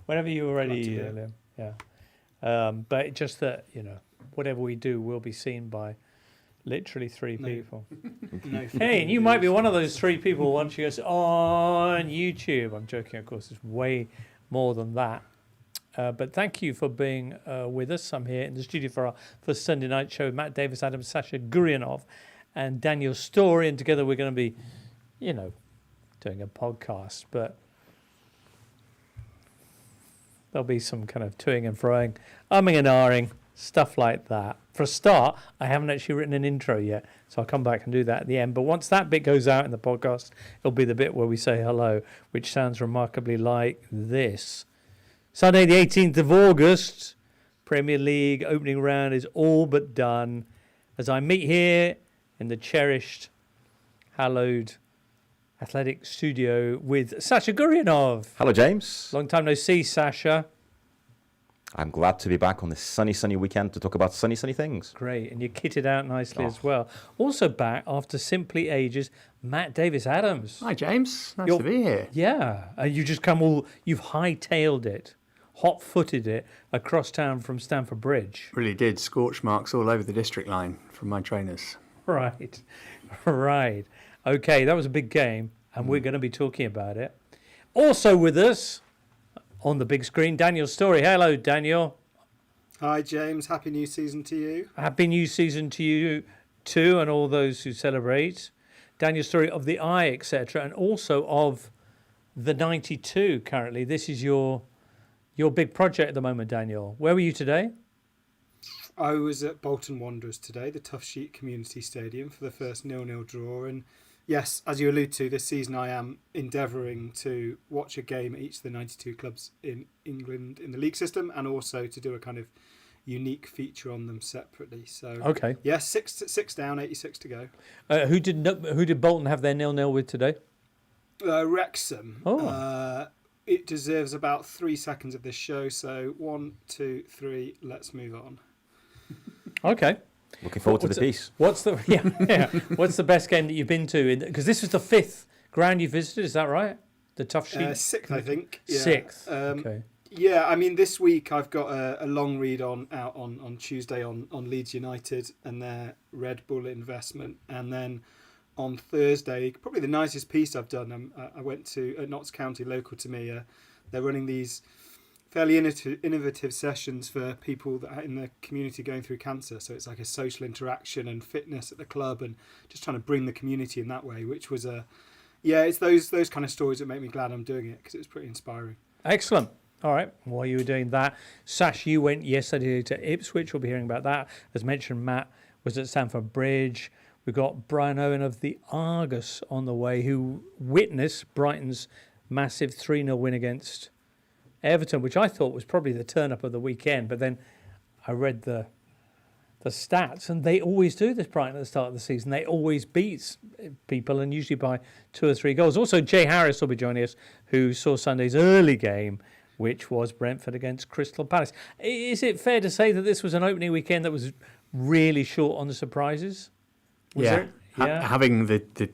Whenever you're ready, Liam. Yeah. But just that, whatever we do will be seen by literally three people. Hey, and you might be one of those three people once you go on YouTube. I'm joking, of course. It's way more than that. But thank you for being with us. I'm here in the studio for our first Sunday night show with Matt Davies-Adams, Sasha Goryunov, and Daniel Storey. And together we're going to be, doing a podcast. But there'll be some kind of toing and froing, umming and ahhing, stuff like that. For a start, I haven't actually written an intro yet, so I'll come back and do that at the end. But once that bit goes out in the podcast, it'll be the bit where we say hello, which sounds remarkably like this. Sunday, the 18th of August, Premier League opening round is all but done as I meet here in the cherished, hallowed Athletic Studio with Sasha Goryunov. Hello, James. Long time no see, Sasha. I'm glad to be back on this sunny weekend to talk about sunny things. Great, and you're kitted out nicely as well. Also back after simply ages, Matt Davies-Adams. Hi, James. Nice to be here. Yeah, and you just you've hightailed it, hot-footed it across town from Stamford Bridge. Really did. Scorch marks all over the district line from my trainers. Right. Okay, that was a big game, and we're going to be talking about it. Also with us on the big screen, Daniel Storey. Hello, Daniel. Hi, James. Happy new season to you. Happy new season to you too, and all those who celebrate. Daniel Storey of the Eye, etc., and also of the 92 currently. This is your big project at the moment, Daniel. Where were you today? I was at Bolton Wanderers today, the Tough Sheet Community Stadium, for the first 0-0 draw. And yes, as you allude to, this season I am endeavouring to watch a game at each of the 92 clubs in England in the league system, and also to do a kind of unique feature on them separately. So okay, yes, six down, 86 to go. Who did Bolton have their 0-0 with today? Wrexham. Oh. It deserves about 3 seconds of this show. So 1, 2, 3. Let's move on. Okay. Looking forward to the piece. What's the best game that you've been to? Because this was the 5th ground you visited, is that right? The Tough Sheet? 6th, I think. Yeah. 6th. Okay. Yeah, I mean, this week I've got a long read out on Tuesday on Leeds United and their Red Bull investment. And then on Thursday, probably the nicest piece I've done, I went to Notts County, local to me. They're running these fairly innovative sessions for people that are in the community going through cancer. So it's like a social interaction and fitness at the club, and just trying to bring the community in that way, which was it's those kind of stories that make me glad I'm doing it, because it was pretty inspiring. Excellent. All right. While you were doing that, Sash, you went yesterday to Ipswich. We'll be hearing about that. As mentioned, Matt was at Stamford Bridge. We've got Brian Owen of the Argus on the way, who witnessed Brighton's massive 3-0 win against Everton, which I thought was probably the turn-up of the weekend. But then I read the stats, and they always do this, Brighton, at the start of the season. They always beat people, and usually by 2 or 3 goals. Also, Jay Harris will be joining us, who saw Sunday's early game, which was Brentford against Crystal Palace. Is it fair to say that this was an opening weekend that was really short on the surprises? Having the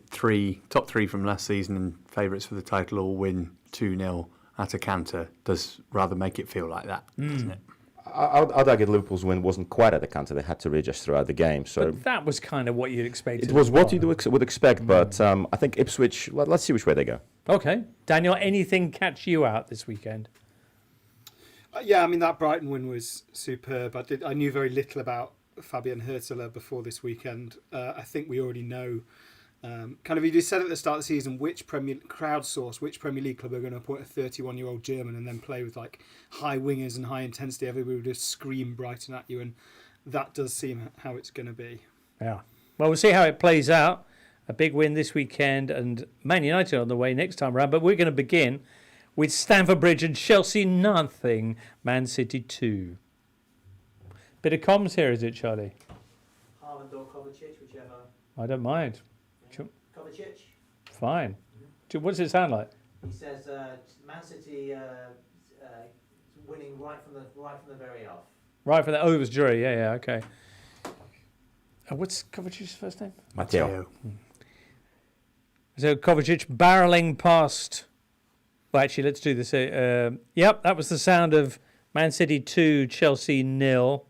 top three from last season and favourites for the title all win 2-0 at a canter does rather make it feel like that, doesn't it? I'd argue Liverpool's win wasn't quite at the canter. They had to readjust throughout the game. So but that was kind of what you'd expect. It was what you would expect, but I think Ipswich, let's see which way they go. Okay. Daniel, anything catch you out this weekend? Yeah, I mean, that Brighton win was superb. I knew very little about Fabian Hürzeler before this weekend. I think we already know, you just said at the start of the season, which Premier League club are going to appoint a 31-year-old German and then play with like high wingers and high intensity. Everybody would just scream Brighton at you, and that does seem how it's going to be. Yeah. Well, we'll see how it plays out. A big win this weekend, and Man United on the way next time around. But we're going to begin with Stamford Bridge and Chelsea 0, Man City 2. Bit of comms here, is it, Charlie? Haaland or Kovacic, whichever. I don't mind. Yeah. Kovacic. Fine. What does it sound like? He says Man City winning right from the very off. Right from the it was jury. Yeah, okay. What's Kovacic's first name? Matteo. So Kovacic barrelling past Well, actually, let's do this. Yep, that was the sound of Man City 2, Chelsea 0.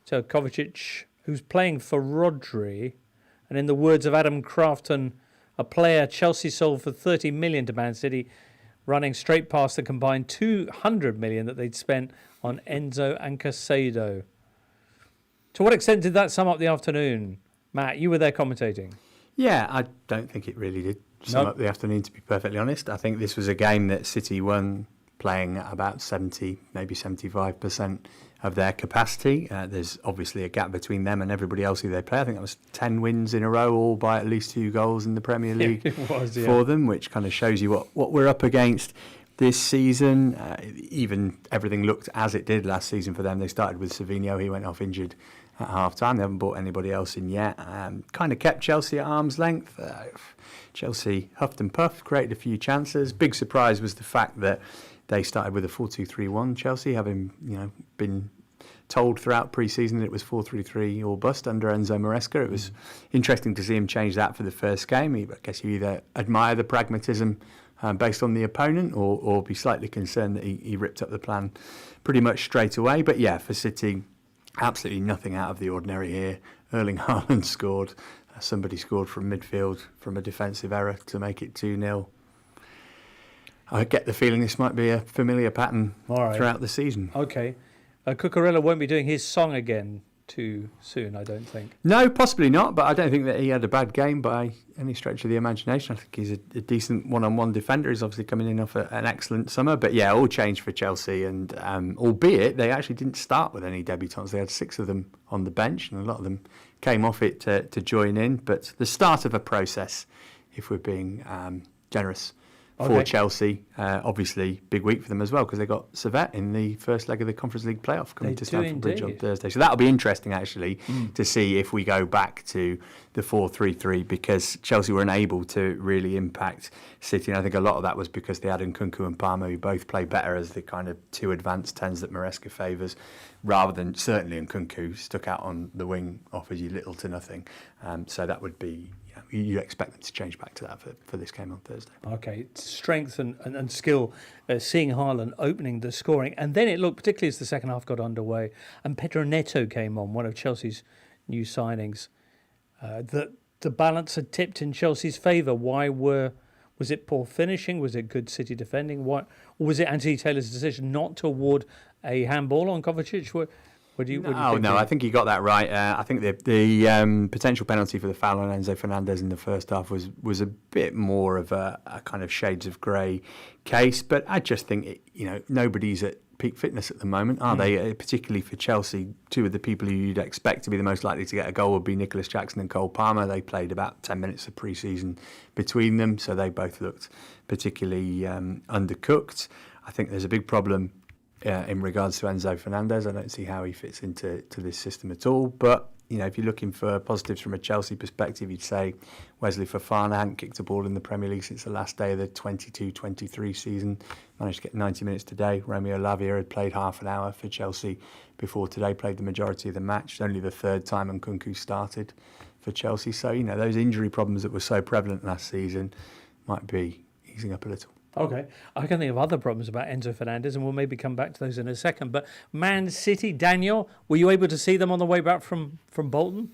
So Kovacic, who's playing for Rodri, and in the words of Adam Crafton, a player Chelsea sold for 30 million to Man City, running straight past the combined 200 million that they'd spent on Enzo and Caicedo. To what extent did that sum up the afternoon? Matt, you were there commentating. Yeah, I don't think it really did sum up the afternoon, to be perfectly honest. I think this was a game that City won playing at about 70, maybe 75% of their capacity. There's obviously a gap between them and everybody else who they play. I think that was 10 wins in a row, all by at least 2 goals in the Premier League for them, which kind of shows you what we're up against this season. Even everything looked as it did last season for them. They started with Savinho. He went off injured at half-time. They haven't brought anybody else in yet. Kind of kept Chelsea at arm's length. Chelsea huffed and puffed, created a few chances. Big surprise was the fact that they started with a 4-2-3-1. Chelsea, having been told throughout pre-season that it was 4-3-3 or bust under Enzo Maresca. It was interesting to see him change that for the first game. I guess you either admire the pragmatism based on the opponent or be slightly concerned that he ripped up the plan pretty much straight away. But yeah, for City, absolutely nothing out of the ordinary here. Erling Haaland scored. Somebody scored from midfield from a defensive error to make it 2-0. I get the feeling this might be a familiar pattern throughout the season. Okay. Cucurella won't be doing his song again too soon, I don't think. No, possibly not, but I don't think that he had a bad game by any stretch of the imagination. I think he's a decent one-on-one defender. He's obviously coming in off an excellent summer. But yeah, all changed for Chelsea, and albeit they actually didn't start with any debutants. They had 6 of them on the bench, and a lot of them came off it to join in. But the start of a process, if we're being generous, for Chelsea. Obviously, big week for them as well, because they got Servette in the first leg of the Conference League playoff coming to Stamford Bridge on Thursday. So that'll be interesting, actually, to see if we go back to the 4-3-3, because Chelsea were unable to really impact City. And I think a lot of that was because they had Nkunku and Palmer, who both play better as the kind of 2 advanced 10s that Maresca favours, rather than certainly Nkunku stuck out on the wing, offers you little to nothing. So that would be... You expect them to change back to that for this game on Thursday. Okay, strength and skill, seeing Haaland opening the scoring. And then it looked, particularly as the second half got underway, and Pedro Neto came on, one of Chelsea's new signings, that the balance had tipped in Chelsea's favour. Was it poor finishing? Was it good City defending? Or was it Anthony Taylor's decision not to award a handball on Kovacic? I think you got that right. I think the potential penalty for the foul on Enzo Fernandez in the first half was a bit more of a kind of shades of grey case. But I just think nobody's at peak fitness at the moment, are they? Particularly for Chelsea, 2 of the people who you'd expect to be the most likely to get a goal would be Nicholas Jackson and Cole Palmer. They played about 10 minutes of pre-season between them, so they both looked particularly undercooked. I think there's a big problem in regards to Enzo Fernandez. I don't see how he fits into this system at all. But, if you're looking for positives from a Chelsea perspective, you'd say Wesley Fofana hadn't kicked a ball in the Premier League since the last day of the 22-23 season. Managed to get 90 minutes today. Romeo Lavia had played half an hour for Chelsea before today, played the majority of the match. Only the 3rd time Nkunku started for Chelsea. So, those injury problems that were so prevalent last season might be easing up a little. Okay, I can think of other problems about Enzo Fernandez, and we'll maybe come back to those in a second. But Man City, Daniel, were you able to see them on the way back from Bolton?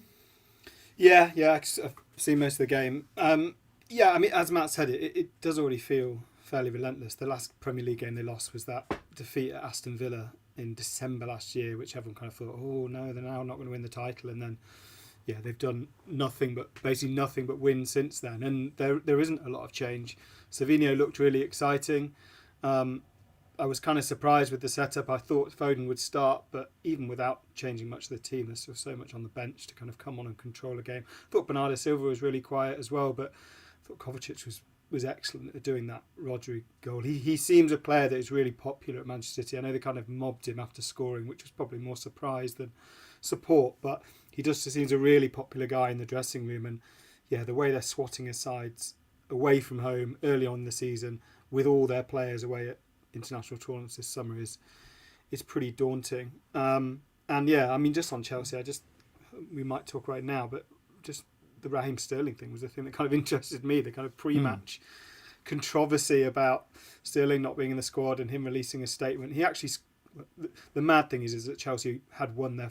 Yeah, I've seen most of the game. As Matt said, it does already feel fairly relentless. The last Premier League game they lost was that defeat at Aston Villa in December last year, which everyone kind of thought, oh no, they're now not going to win the title, and then they've done nothing but win since then, and there isn't a lot of change. Savinho looked really exciting. I was kind of surprised with the setup. I thought Foden would start, but even without changing much of the team, there's still so much on the bench to kind of come on and control a game. I thought Bernardo Silva was really quiet as well, but I thought Kovacic was excellent at doing that Rodri goal. He seems a player that is really popular at Manchester City. I know they kind of mobbed him after scoring, which was probably more surprise than support, but he just seems a really popular guy in the dressing room. And the way they're swatting his sides away from home early on in the season with all their players away at international tournaments this summer is pretty daunting. Just on Chelsea, we might talk right now, but just the Raheem Sterling thing was the thing that kind of interested me, the kind of pre-match controversy about Sterling not being in the squad and him releasing a statement. He actually, the mad thing is that Chelsea had won their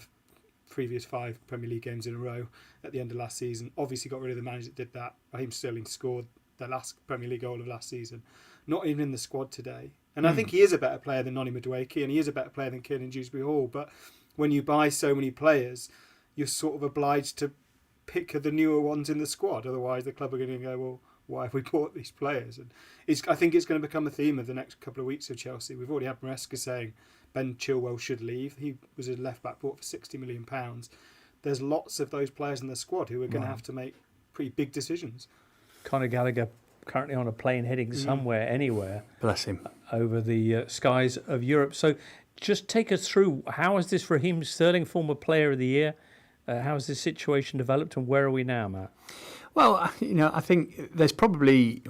previous 5 Premier League games in a row at the end of last season. Obviously got rid of the manager that did that. Raheem Sterling scored their last Premier League goal of last season. Not even in the squad today. And I think he is a better player than Noni Madueke, and he is a better player than Kieran Dewsbury Hall. But when you buy so many players, you're sort of obliged to pick the newer ones in the squad. Otherwise, the club are going to go, well, why have we bought these players? And I think it's going to become a theme of the next couple of weeks of Chelsea. We've already had Maresca saying Ben Chilwell should leave. He was a left-back bought for £60 million. There's lots of those players in the squad who are going to have to make pretty big decisions. Conor Gallagher currently on a plane heading somewhere, anywhere. Bless him. Over the skies of Europe. So just take us through, how is this Raheem Sterling, former player of the year? How has this situation developed and where are we now, Matt? Well, I think there's probably,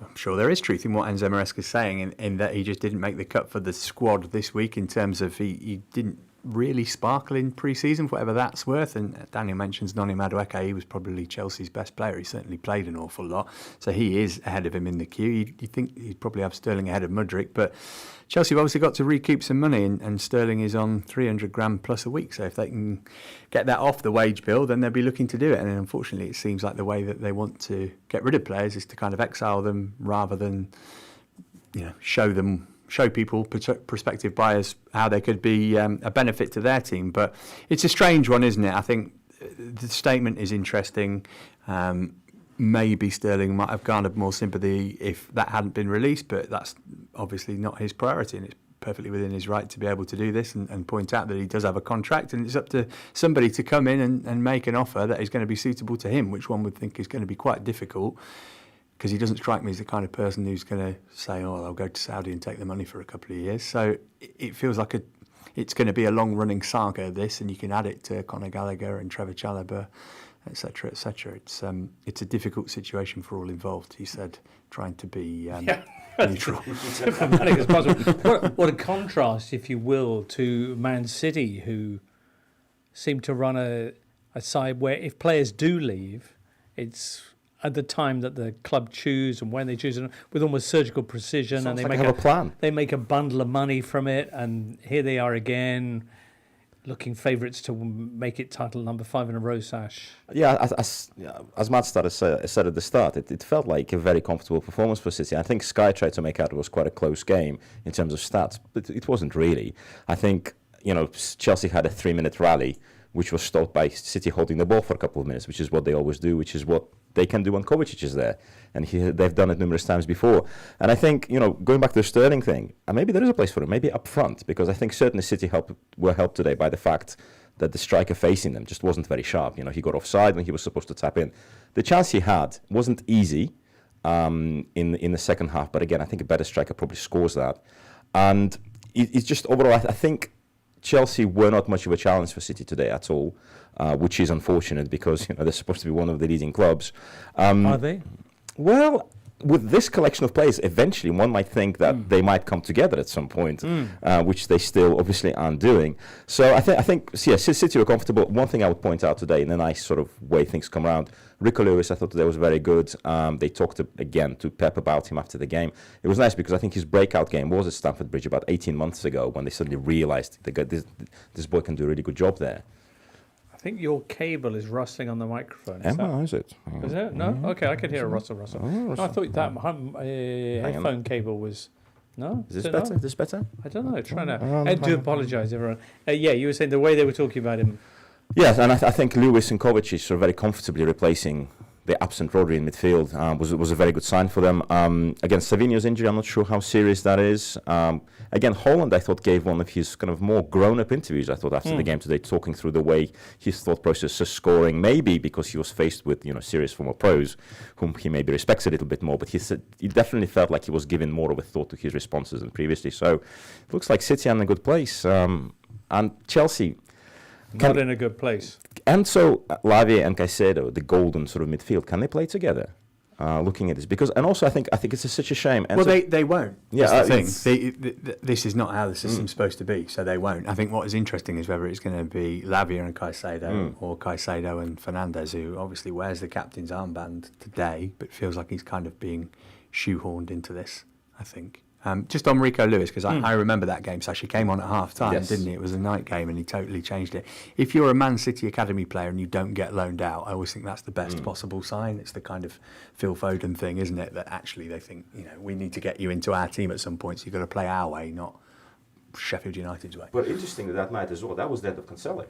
I'm sure there is truth in what Enzo Maresca is saying in that he just didn't make the cut for the squad this week in terms of he didn't really sparkle in pre-season, for whatever that's worth. And Daniel mentions Noni Madueke. He was probably Chelsea's best player. He certainly played an awful lot. So he is ahead of him in the queue. You think he'd probably have Sterling ahead of Mudryk. But Chelsea have obviously got to recoup some money, and Sterling is on 300 grand plus a week. So if they can get that off the wage bill, then they'll be looking to do it. And unfortunately, it seems like the way that they want to get rid of players is to kind of exile them rather than show people, prospective buyers, how they could be a benefit to their team. But it's a strange one, isn't it? I think the statement is interesting. Maybe Sterling might have garnered more sympathy if that hadn't been released, but that's obviously not his priority, and it's perfectly within his right to be able to do this and point out that he does have a contract, and it's up to somebody to come in and make an offer that is going to be suitable to him, which one would think is going to be quite difficult. Because he doesn't strike me as the kind of person who's going to say, oh, I'll go to Saudi and take the money for a couple of years. So it feels like it's going to be a long-running saga, this, and you can add it to Conor Gallagher and Trevor Chalobah, etc., etc. It's a difficult situation for all involved, he said, trying to be neutral. Diplomatic as possible. What a contrast, if you will, to Man City, who seem to run a side where if players do leave, it's at the time that the club choose and when they choose, and with almost surgical precision. Sounds and they like make a plan. They make a bundle of money from it, and here they are again, looking favourites to make it title number 5 in a row, Sash. Yeah, as Matt said at the start, it felt like a very comfortable performance for City. I think Sky tried to make out it was quite a close game in terms of stats, but it wasn't really. I think Chelsea had a 3-minute rally, which was stopped by City holding the ball for a couple of minutes, which is what they always do, which is what they can do when Kovacic is there. And they've done it numerous times before. And I think, going back to the Sterling thing, maybe there is a place for him, maybe up front, because I think certainly City were helped today by the fact that the striker facing them just wasn't very sharp. He got offside when he was supposed to tap in. The chance he had wasn't easy in the second half, but again, I think a better striker probably scores that. And it's just overall, I think Chelsea were not much of a challenge for City today at all, which is unfortunate because they're supposed to be one of the leading clubs. Are they? Well, with this collection of players, eventually one might think that they might come together at some point, which they still obviously aren't doing. So I think City were comfortable. One thing I would point out today, in a nice sort of way things come around, Rico Lewis, I thought today was very good. They talked again to Pep about him after the game. It was nice because I think his breakout game was at Stamford Bridge about 18 months ago when they suddenly realised this boy can do a really good job there. I think your cable is rustling on the microphone. Is it? Is it? No? Okay, I could hear a rustle. No, I thought that headphone cable was... No? Is this better? No? Is this better? I don't know. Try now. I do apologise, everyone. You were saying the way they were talking about him. Yes, and I think Lewis and Kovacic are very comfortably replacing the absent Rodri in midfield. Was a very good sign for them. Against Savinho's injury, I'm not sure how serious that is. Again, Haaland, I thought, gave one of his kind of more grown-up interviews, I thought, after the game today, talking through the way his thought process is scoring, maybe because he was faced with, serious former pros, whom he maybe respects a little bit more, but he said he definitely felt like he was giving more of a thought to his responses than previously. So it looks like City are in a good place. And Chelsea... Not in a good place. Enzo, Lavia and Caicedo, the golden sort of midfield, can they play together? Looking at this, because and also I think it's such a shame. Enzo, well, they won't. Yeah, that's the thing. This is not how the system's supposed to be, so they won't. I think what is interesting is whether it's going to be Lavia and Caicedo or Caicedo and Fernandes, who obviously wears the captain's armband today, but feels like he's kind of being shoehorned into this, I think. Just on Rico Lewis, because I remember that game. Sasha came on at half time, didn't he? It was a night game and he totally changed it. If you're a Man City Academy player and you don't get loaned out, I always think that's the best possible sign. It's the kind of Phil Foden thing, isn't it? That actually they think, we need to get you into our team at some point, so you've got to play our way, not Sheffield United's way. But interesting that night as well, that was the end of Cancelo.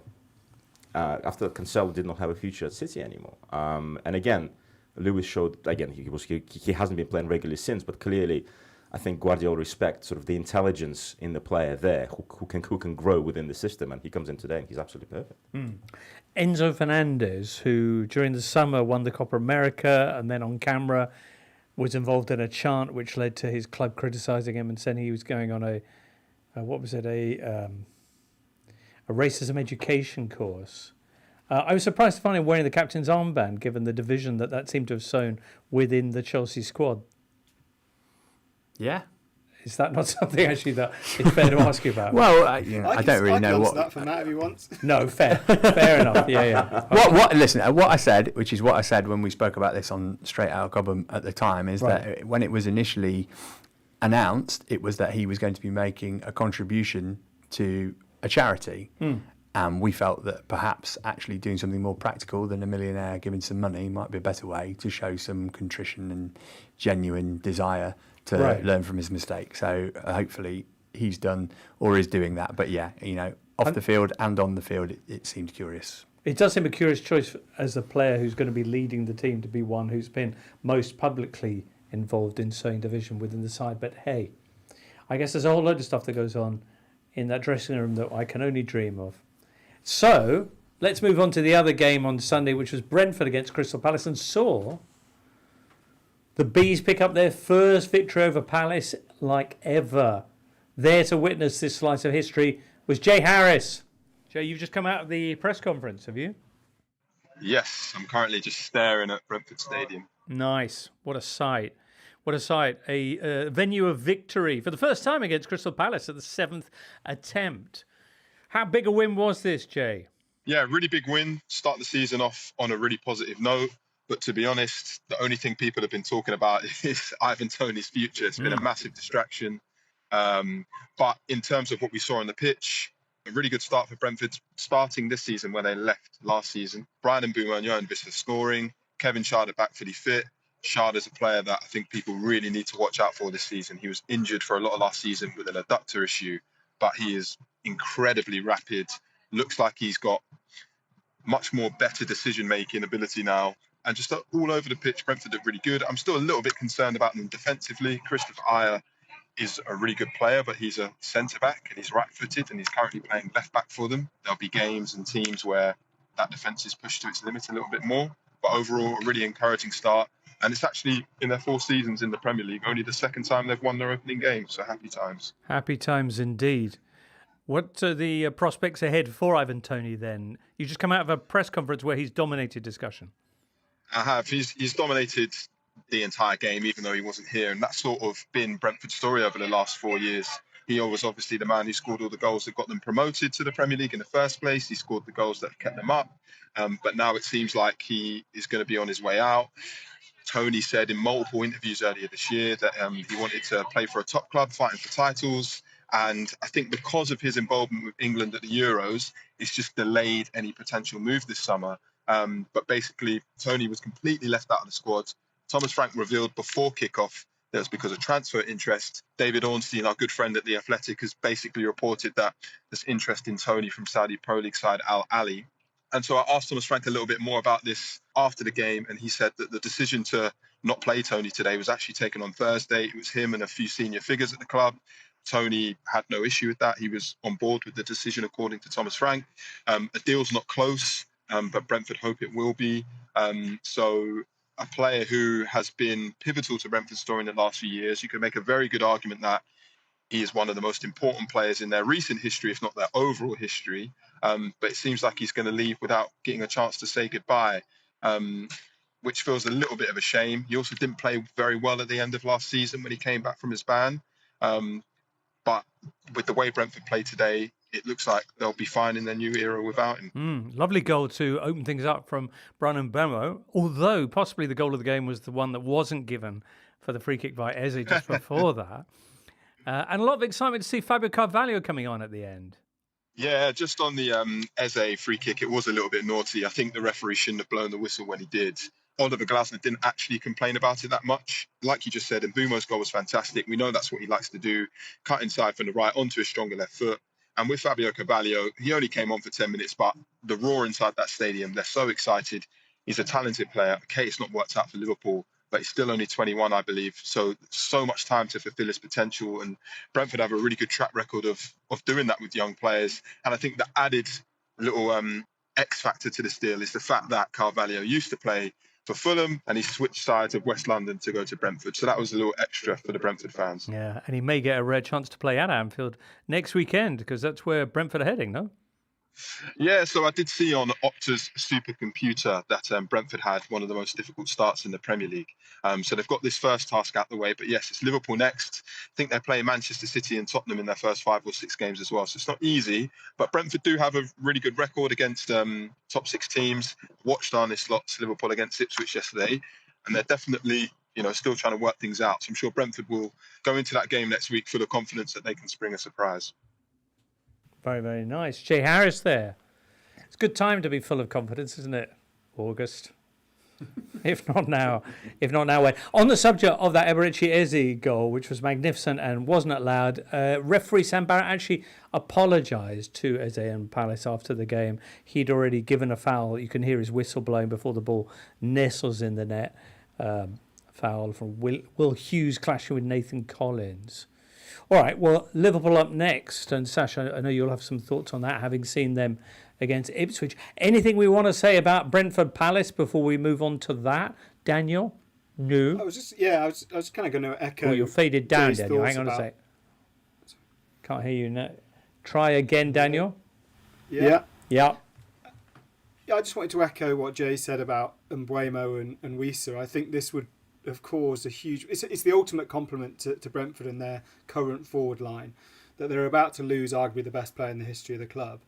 After Cancelo did not have a future at City anymore. And again, Lewis showed, again, he hasn't been playing regularly since, but clearly I think Guardiola respects sort of the intelligence in the player there who can grow within the system, and he comes in today and he's absolutely perfect. Enzo Fernandez, who during the summer won the Copa America and then on camera was involved in a chant which led to his club criticising him and saying he was going on a racism education course. I was surprised to find him wearing the captain's armband, given the division that seemed to have sown within the Chelsea squad. Yeah. Is that not something actually that it's fair to ask you about? Well, I don't really know what. That from that if he wants. No, fair enough. Yeah. Listen, what I said, which is what I said when we spoke about this on Straight Outta Cobham at the time, is that when it was initially announced, it was that he was going to be making a contribution to a charity. And we felt that perhaps actually doing something more practical than a millionaire giving some money might be a better way to show some contrition and genuine desire to learn from his mistake. So hopefully he's done or is doing that. But off the field and on the field, it seemed curious. It does seem a curious choice as a player who's going to be leading the team to be one who's been most publicly involved in sowing division within the side. But hey, I guess there's a whole load of stuff that goes on in that dressing room that I can only dream of. So let's move on to the other game on Sunday, which was Brentford against Crystal Palace, and saw the Bees pick up their first victory over Palace like ever. There to witness this slice of history was Jay Harris. Jay, you've just come out of the press conference, have you? Yes, I'm currently just staring at Brentford Stadium. Nice. What a sight. What a sight. A venue of victory for the first time against Crystal Palace at the 7th attempt. How big a win was this, Jay? Yeah, really big win. Start the season off on a really positive note. But to be honest, the only thing people have been talking about is Ivan Toney's future. It's been a massive distraction. But in terms of what we saw on the pitch, a really good start for Brentford, starting this season where they left last season. Brian and Mbeumo and Vista scoring. Kevin Schade back fully fit. Schade is a player that I think people really need to watch out for this season. He was injured for a lot of last season with an adductor issue, but he is incredibly rapid. Looks like he's got much more better decision-making ability now. And just all over the pitch, Brentford are really good. I'm still a little bit concerned about them defensively. Christopher Ayer is a really good player, but he's a centre-back and he's right-footed and he's currently playing left-back for them. There'll be games and teams where that defence is pushed to its limit a little bit more. But overall, a really encouraging start. And it's actually, in their 4 seasons in the Premier League, only the second time they've won their opening game. So happy times. Happy times indeed. What are the prospects ahead for Ivan Toney then? You just come out of a press conference where he's dominated discussion. I have. He's dominated the entire game, even though he wasn't here. And that's sort of been Brentford's story over the last 4 years. He was obviously the man who scored all the goals that got them promoted to the Premier League in the first place. He scored the goals that kept them up. But now it seems like he is going to be on his way out. Toney said in multiple interviews earlier this year that he wanted to play for a top club, fighting for titles. And I think because of his involvement with England at the Euros, it's just delayed any potential move this summer. But basically, Toney was completely left out of the squad. Thomas Frank revealed before kickoff that it was because of transfer interest. David Ornstein, our good friend at The Athletic, has basically reported that there's interest in Toney from Saudi Pro League side Al Ahly. And so I asked Thomas Frank a little bit more about this after the game, and he said that the decision to not play Toney today was actually taken on Thursday. It was him and a few senior figures at the club. Toney had no issue with that. He was on board with the decision, according to Thomas Frank. A deal's not close, but Brentford hope it will be. So a player who has been pivotal to Brentford's story in the last few years, you could make a very good argument that he is one of the most important players in their recent history, if not their overall history. But it seems like he's going to leave without getting a chance to say goodbye, which feels a little bit of a shame. He also didn't play very well at the end of last season when he came back from his ban. But with the way Brentford play today, it looks like they'll be fine in their new era without him. Lovely goal to open things up from Brian Mbeumo, although possibly the goal of the game was the one that wasn't given for the free kick by Eze just before that. And a lot of excitement to see Fabio Carvalho coming on at the end. Yeah, just on the Eze free kick, it was a little bit naughty. I think the referee shouldn't have blown the whistle when he did. Oliver Glasner didn't actually complain about it that much. Like you just said, and Mbumo's goal was fantastic. We know that's what he likes to do, cut inside from the right onto his stronger left foot. And with Fabio Carvalho, he only came on for 10 minutes, but the roar inside that stadium, they're so excited. He's a talented player. Okay, it's not worked out for Liverpool, but he's still only 21, I believe. So much time to fulfill his potential. And Brentford have a really good track record of doing that with young players. And I think the added little X factor to this deal is the fact that Carvalho used to play for Fulham and he switched sides of West London to go to Brentford. So that was a little extra for the Brentford fans. Yeah, and he may get a rare chance to play at Anfield next weekend because that's where Brentford are heading, no? Yeah, so I did see on Opta's supercomputer that Brentford had one of the most difficult starts in the Premier League. So they've got this first task out the way, but yes, it's Liverpool next. I think they're playing Manchester City and Tottenham in their first 5 or 6 games as well. So it's not easy, but Brentford do have a really good record against top 6 teams. Watched on this lot Liverpool against Ipswich yesterday, and they're definitely still trying to work things out. So I'm sure Brentford will go into that game next week full of confidence that they can spring a surprise. Very, very nice. Jay Harris there. It's a good time to be full of confidence, isn't it? August. If not now when? On the subject of that Eberechi Eze goal, which was magnificent and wasn't allowed, referee Sam Barrett actually apologised to Eze and Palace after the game. He'd already given a foul. You can hear his whistle blowing before the ball nestles in the net. Foul from Will Hughes clashing with Nathan Collins. All right, well, Liverpool up next. And Sasha, I know you'll have some thoughts on that, having seen them against Ipswich. Anything we want to say about Brentford Palace before we move on to that? Daniel? No? I was kind of going to echo... Oh, you're faded down, Jay's Daniel. Hang on a sec. Can't hear you now. Try again, Daniel. Yeah. Yeah. Yeah, I just wanted to echo what Jay said about Mbuemo and Wissa. I think this would have caused a huge... It's the ultimate compliment to Brentford and their current forward line, that they're about to lose arguably the best player in the history of the club,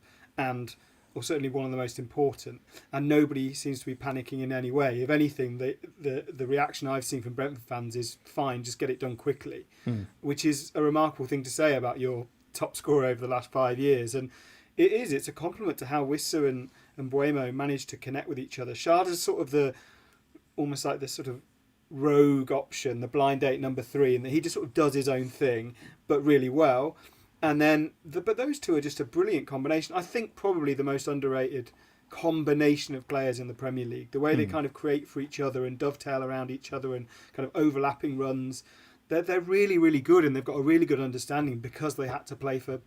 or certainly one of the most important, and nobody seems to be panicking in any way. If anything, the reaction I've seen from Brentford fans is, fine, just get it done quickly, which is a remarkable thing to say about your top scorer over the last 5 years. And it's a compliment to how Wissa and Mbuemo managed to connect with each other. Shada's sort of almost like the sort of rogue option, the blind date number 3, and that he just sort of does his own thing, but really well. And then, but those two are just a brilliant combination. I think probably the most underrated combination of players in the Premier League. The way they kind of create for each other and dovetail around each other and kind of overlapping runs. They're really, really good, and they've got a really good understanding because they had to play for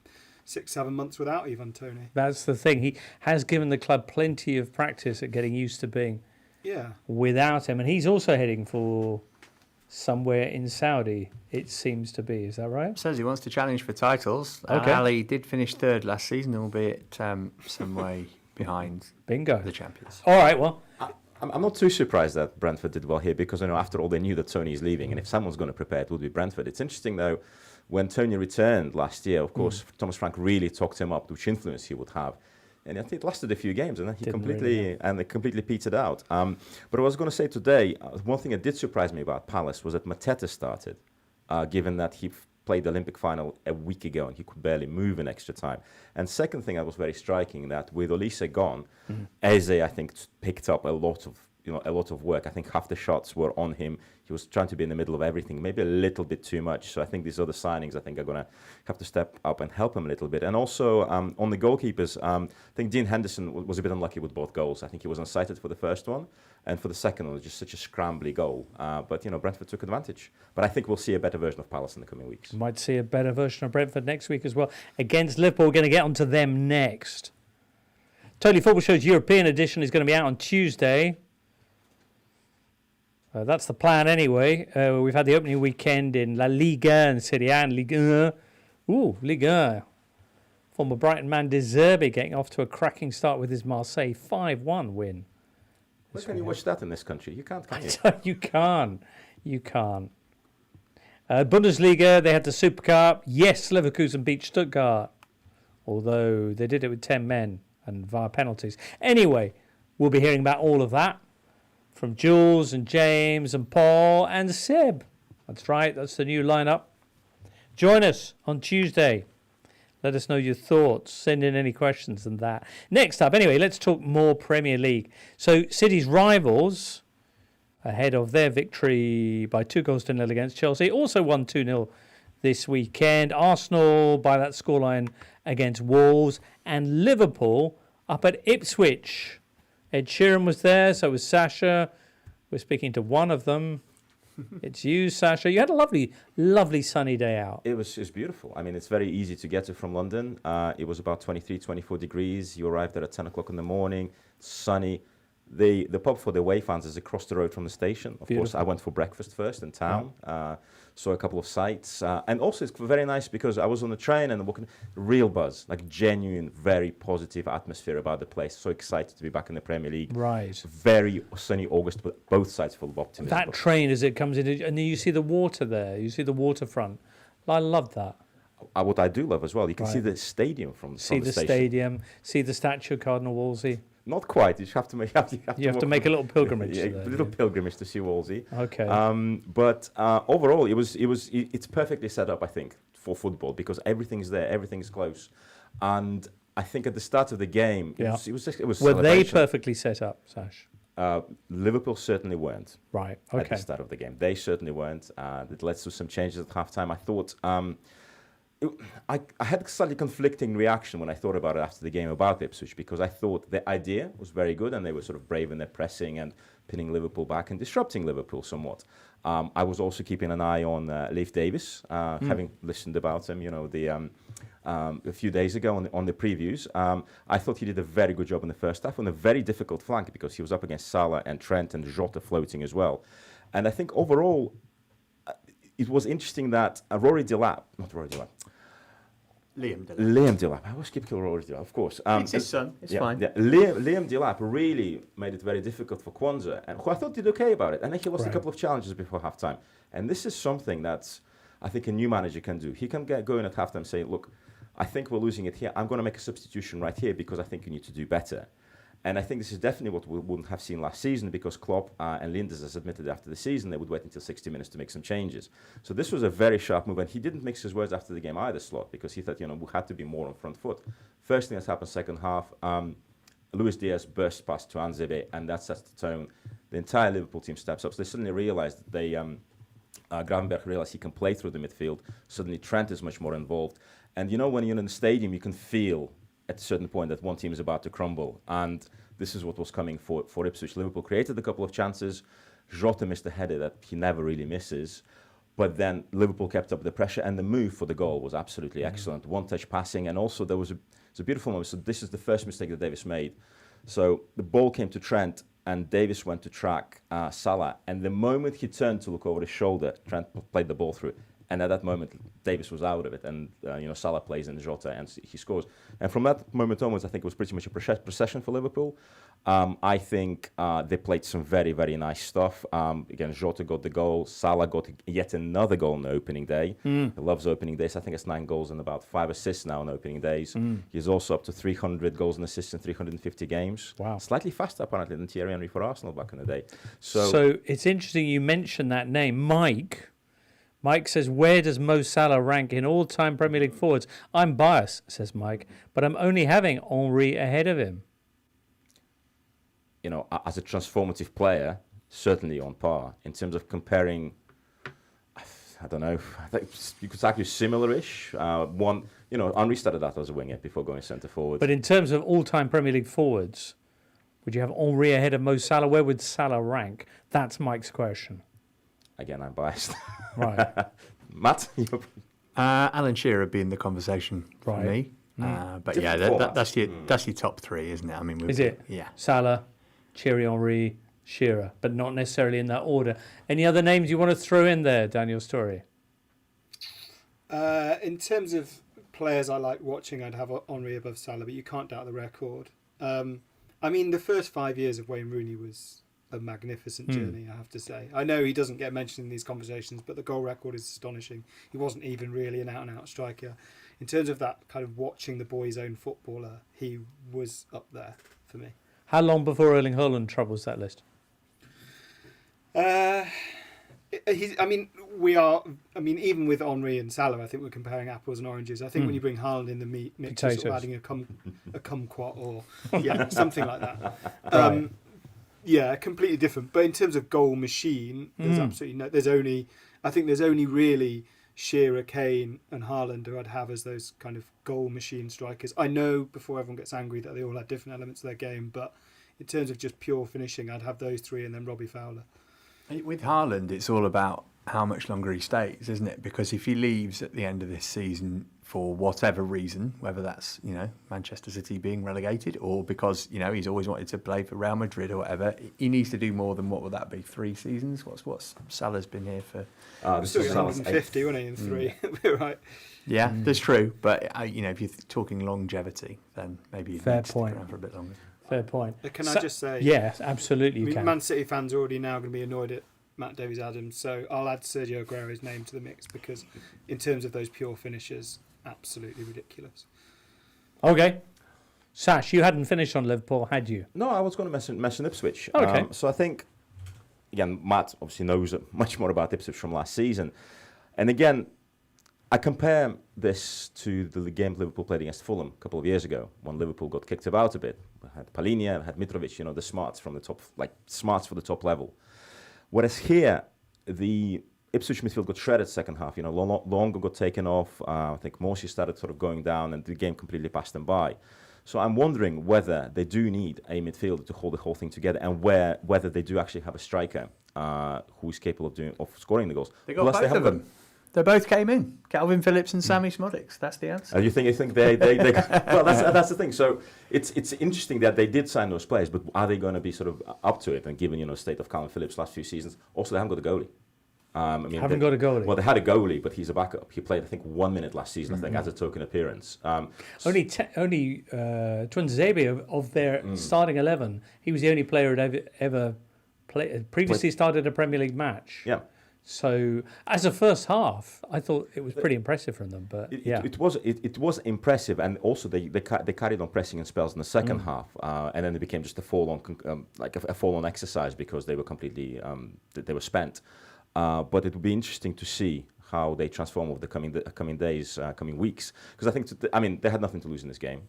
6-7 months without Ivan Toney. That's the thing. He has given the club plenty of practice at getting used to being without him. And he's also heading for somewhere in Saudi, it seems to be. Is that right? Says he wants to challenge for titles. Okay. Ali did finish 3rd last season, albeit some way behind Bingo. the champions. All right, well... I'm not too surprised that Brentford did well here because, after all, they knew that Tony is leaving, and if someone's going to prepare, it would be Brentford. It's interesting, though, when Tony returned last year, of course, Thomas Frank really talked him up, which influence he would have. And I think it lasted a few games, and then it completely petered out. But I was going to say today, one thing that did surprise me about Palace was that Mateta started, given that he played the Olympic final a week ago and he could barely move in extra time. And second thing that was very striking, that with Olise gone, Eze, I think, picked up a lot of work. I think half the shots were on him. He was trying to be in the middle of everything, maybe a little bit too much. So I think these other signings, are going to have to step up and help him a little bit. And also on the goalkeepers, I think Dean Henderson was a bit unlucky with both goals. I think he was unsighted for the first one, and for the second one, it was just such a scrambly goal. But Brentford took advantage. But I think we'll see a better version of Palace in the coming weeks. Might see a better version of Brentford next week as well. Against Liverpool, we're going to get onto them next. Totally Football Show's European edition is going to be out on Tuesday. That's the plan anyway. We've had the opening weekend in La Liga and Serie A and Ligue 1. Ligue 1. Former Brighton man De Zerbi getting off to a cracking start with his Marseille 5-1 win. Where can you watch that in this country? You can't, can you? You can't. Bundesliga, they had the Super Cup. Yes, Leverkusen beat Stuttgart. Although they did it with 10 men and via penalties. Anyway, we'll be hearing about all of that from Jules and James and Paul and Seb That's right. That's the new lineup. Join us on Tuesday. Let us know your thoughts. Send in any questions and that. Next up, anyway, let's talk more Premier League. So City's rivals, ahead of their victory by 2-0 against Chelsea, also won 2-0 this weekend. Arsenal by that scoreline against Wolves, and Liverpool up at Ipswich. Ed Sheeran was there, so was Sasha. We're speaking to one of them. It's you, Sasha. You had a lovely, lovely sunny day out. It was beautiful. I mean, it's very easy to get to from London. It was about 23, 24 degrees. You arrived there at 10 o'clock in the morning, sunny. The pub for the away fans is across the road from the station. Of course, I went for breakfast first in town, saw a couple of sights. And also it's very nice because I was on the train and walking, real buzz, like genuine, very positive atmosphere about the place. So excited to be back in the Premier League. Right. Very sunny August, but both sides full of optimism. That train as it comes in, and then you see the water there. You see the waterfront. I love that. What I do love as well, you can see the stadium from the station. Stadium, see the statue of Cardinal Wolsey. Not quite. You have to make. You have to make a little pilgrimage. A little pilgrimage to see Wolsey. Okay. But overall, it's perfectly set up, I think, for football because everything's there, everything's close, and I think at the start of the game, it was. Were they perfectly set up, Sash? Liverpool certainly weren't. Right. Okay. At the start of the game, they certainly weren't. It led to some changes at halftime. I thought. I had a slightly conflicting reaction when I thought about it after the game about Ipswich because I thought the idea was very good and they were sort of brave in their pressing and pinning Liverpool back and disrupting Liverpool somewhat. I was also keeping an eye on Leif Davies, having listened about him, a few days ago on the previews. I thought he did a very good job in the first half on a very difficult flank because he was up against Salah and Trent and Jota floating as well. And I think overall, it was interesting that Liam Delap. I always keep calling Rory Delap, of course. It's his son. It's fine. Yeah. Liam Delap really made it very difficult for Kwanzaa, and who I thought did okay about it. And then he lost a couple of challenges before halftime. And this is something that I think a new manager can do. He can go in at halftime saying, look, I think we're losing it here. I'm going to make a substitution right here because I think you need to do better. And I think this is definitely what we wouldn't have seen last season because Klopp and Linders has admitted after the season they would wait until 60 minutes to make some changes. So this was a very sharp move, and he didn't mix his words after the game either, Slot, because he thought, we had to be more on front foot. First thing that's happened second half, Luis Diaz bursts past to Anzebe, and that sets the tone. The entire Liverpool team steps up. So they suddenly realised that Gravenberch realised he can play through the midfield. Suddenly Trent is much more involved. And when you're in the stadium, you can feel at a certain point that one team is about to crumble. And this is what was coming for Ipswich. Liverpool created a couple of chances. Jota missed a header that he never really misses. But then Liverpool kept up the pressure, and the move for the goal was absolutely excellent. One-touch passing, and also there was a beautiful moment. So this is the first mistake that Davies made. So the ball came to Trent, and Davies went to track Salah. And the moment he turned to look over his shoulder, Trent played the ball through. And at that moment, Davies was out of it, and Salah plays in Jota, and he scores. And from that moment onwards, I think it was pretty much a procession for Liverpool. I think they played some very, very nice stuff. Again, Jota got the goal. Salah got yet another goal on the opening day. He loves opening days. I think it's 9 goals and about 5 assists now on opening days. He's also up to 300 goals and assists in 350 games. Wow. Slightly faster, apparently, than Thierry Henry for Arsenal back in the day. So it's interesting you mentioned that name, Mike. Mike says, where does Mo Salah rank in all-time Premier League forwards? I'm biased, says Mike, but I'm only having Henry ahead of him. As a transformative player, certainly on par. In terms of comparing, I don't know, I think you could argue similar-ish. Henry started out as a winger before going centre-forward. But in terms of all-time Premier League forwards, would you have Henry ahead of Mo Salah? Where would Salah rank? That's Mike's question. Again, I'm biased. Right. Matt? Alan Shearer would be in the conversation for me. But that's your top 3, isn't it? I mean, is it? Yeah. Salah, Thierry Henry, Shearer, but not necessarily in that order. Any other names you want to throw in there, Daniel Storey? In terms of players I like watching, I'd have Henry above Salah, but you can't doubt the record. The first 5 years of Wayne Rooney was a magnificent journey, I have to say. I know he doesn't get mentioned in these conversations, but the goal record is astonishing. He wasn't even really an out-and-out striker. In terms of that kind of watching the boys' own footballer, he was up there for me. How long before Erling Haaland troubles that list? we are. I mean, even with Henry and Salah, I think we're comparing apples and oranges. I think when you bring Haaland in the mix, you're sort of adding a kumquat or something like that. Right. Yeah, completely different. But in terms of goal machine, there's absolutely no. I think there's only really Shearer, Kane, and Haaland who I'd have as those kind of goal machine strikers. I know before everyone gets angry that they all have different elements of their game, but in terms of just pure finishing, I'd have those three and then Robbie Fowler. With Haaland, it's all about how much longer he stays, isn't it? Because if he leaves at the end of this season for whatever reason, whether that's, Manchester City being relegated or because, he's always wanted to play for Real Madrid or whatever, he needs to do more than, what would that be, 3 seasons? What's Salah's been here for? Still 150, wasn't he, in 3? We're right. Yeah, that's true. But, if you're talking longevity, then maybe you need to stick around for a bit longer. Fair point. Can I just say? Yes, absolutely you can. Man City fans are already now going to be annoyed at Matt Davies-Adams, so I'll add Sergio Aguero's name to the mix because in terms of those pure finishers, absolutely ridiculous. Okay. Sash, you hadn't finished on Liverpool, had you? No, I was going to mention Ipswich. Okay. So I think, again, Matt obviously knows much more about Ipswich from last season. And again, I compare this to the game Liverpool played against Fulham a couple of years ago when Liverpool got kicked about a bit. We had Palhinha, had Mitrovic, the smarts from the top, like smarts for the top level. Whereas here, the Ipswich midfield got shredded second half. Longo got taken off. I think Morsi started sort of going down, and the game completely passed them by. So I'm wondering whether they do need a midfielder to hold the whole thing together, and whether they do actually have a striker who's capable of scoring the goals. They got both of them. They both came in. Calvin Phillips and Sammy Smodics. That's the answer. You think they well, that's the thing. So it's interesting that they did sign those players, but are they going to be sort of up to it? And given the state of Calvin Phillips last few seasons, also they haven't got a goalie. Haven't got a goalie. Well, they had a goalie, but he's a backup. He played, I think, 1 minute last season, I think, as a token appearance. Only Twinzebe of their starting 11, he was the only player who'd ever previously started a Premier League match. Yeah. So, as a first half, I thought it was pretty impressive from them. But it was impressive, and also they carried on pressing in spells in the second half, and then it became just a fall-on exercise because they were completely they were spent. But it would be interesting to see how they transform over the coming days, coming weeks. Because I think, they had nothing to lose in this game.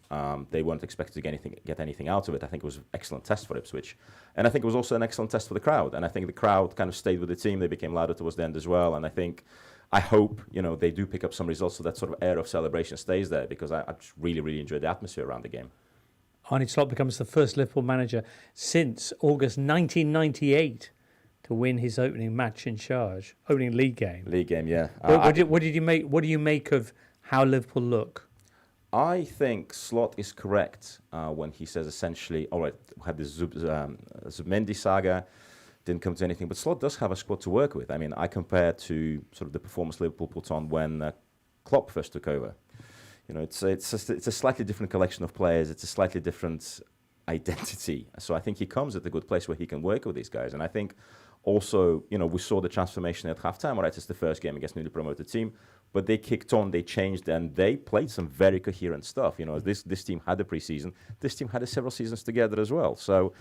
They weren't expected to get anything out of it. I think it was an excellent test for Ipswich. And I think it was also an excellent test for the crowd. And I think the crowd kind of stayed with the team. They became louder towards the end as well. And I hope, they do pick up some results so that sort of air of celebration stays there, because I just really, really enjoyed the atmosphere around the game. Arne Slot becomes the first Liverpool manager since August 1998 to win his opening match in charge, opening league game. League game, yeah. What do you make of how Liverpool look? I think Slot is correct when he says essentially, all right, we had this Zubmendi saga, didn't come to anything, but Slot does have a squad to work with. I compare to sort of the performance Liverpool put on when Klopp first took over. It's a slightly different collection of players. It's a slightly different identity. So I think he comes at a good place where he can work with these guys. And I think also, we saw the transformation at halftime. All right, it's the first game against newly promoted team, but they kicked on, they changed, and they played some very coherent stuff. This team had a preseason. This team had several seasons together as well. So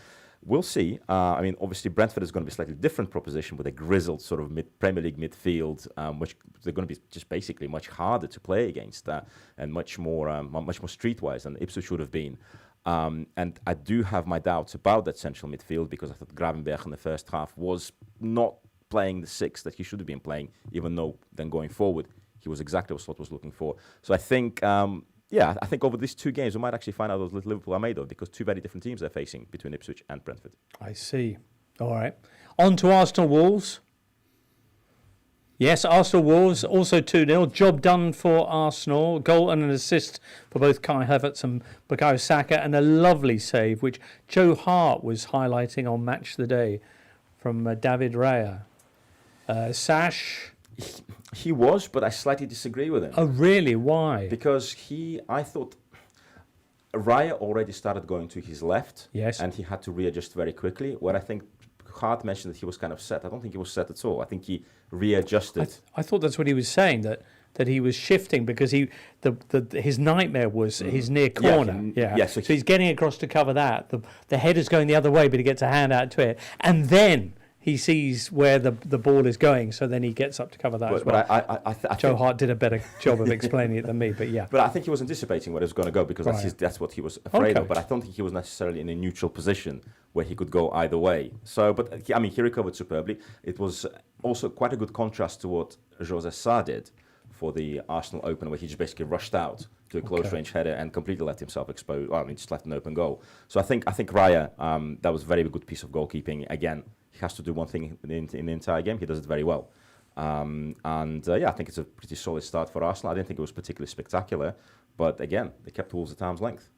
we'll see. Obviously, Brentford is going to be a slightly different proposition with a grizzled sort of Premier League midfield, which they're going to be just basically much harder to play against and much more streetwise than Ipswich would have been. And I do have my doubts about that central midfield because I thought Gravenberch in the first half was not playing the 6 that he should have been playing, even though then going forward, he was exactly what Slot was looking for. So I think, I think over these 2 games, we might actually find out what Liverpool are made of, because 2 very different teams they're facing between Ipswich and Brentford. I see. All right. On to Arsenal Wolves. Yes, Arsenal Wolves, also 2-0. Job done for Arsenal. Goal and an assist for both Kai Havertz and Bukayo Saka, and a lovely save, which Joe Hart was highlighting on Match of the Day from David Raya. Sash? He was, but I slightly disagree with him. Oh, really? Why? Because I thought Raya already started going to his left, yes, and he had to readjust very quickly, where I think Hart mentioned that he was kind of set. I don't think he was set at all. I think he readjusted. I thought that's what he was saying, that he was shifting because his nightmare was his near corner. So he's getting across to cover that. The header's going the other way, but he gets a hand out to it. And then he sees where the ball is going, so then he gets up to cover that as well. But I Joe think, Hart did a better job of explaining it than me, but yeah. but I think he was anticipating where it was going to go because Right. that's what he was afraid Okay. of. But I don't think he was necessarily in a neutral position where he could go either way. So, but I mean, he recovered superbly. It was also quite a good contrast to what Jose Sarr did for the Arsenal opener, where he just basically rushed out to a close range header and completely let himself expose. Well, I mean, just left an open goal. So I think Raya, that was a very good piece of goalkeeping. Again, he has to do one thing in the entire game. He does it very well. Yeah, I think it's a pretty solid start for Arsenal. I didn't think it was particularly spectacular, but again, they kept Wolves at arm's length.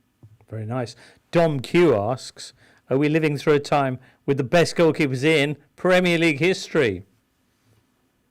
Very nice. Dom Q asks, are we living through a time with the best goalkeepers in Premier League history?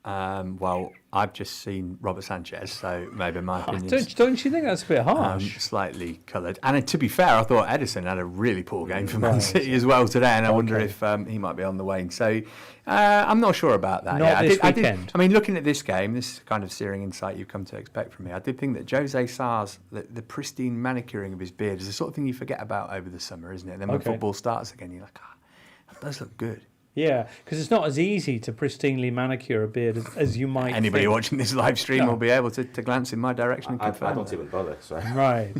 Well, I've just seen Robert Sanchez, so maybe my opinion Don't you think that's a bit harsh? slightly coloured. And to be fair, I thought Edison had a really poor game for Man City as well today, and I wonder if he might be on the wane. So I'm not sure about that. Not this weekend. I mean, looking at this game, this kind of searing insight you've come to expect from me, I did think that Jose Sarr's, the pristine manicuring of his beard is the sort of thing you forget about over the summer, isn't it? Then when football starts again, you're like, that does look good. Yeah, because it's not as easy to pristinely manicure a beard as you might Anybody think. watching this live stream will be able to glance in my direction and I confirm don't that. even bother. So. Right.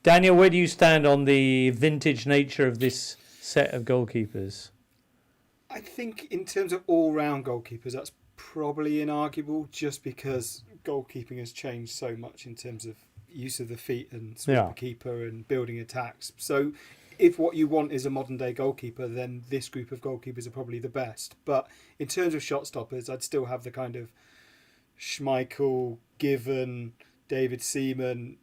Daniel, where do you stand on the vintage nature of this set of goalkeepers? I think in terms of all-round goalkeepers, that's probably inarguable, just because goalkeeping has changed so much in terms of use of the feet and sweeper keeper and building attacks. So if what you want is a modern-day goalkeeper, then this group of goalkeepers are probably the best. But in terms of shot stoppers, I'd still have the kind of Schmeichel, Given, David Seaman,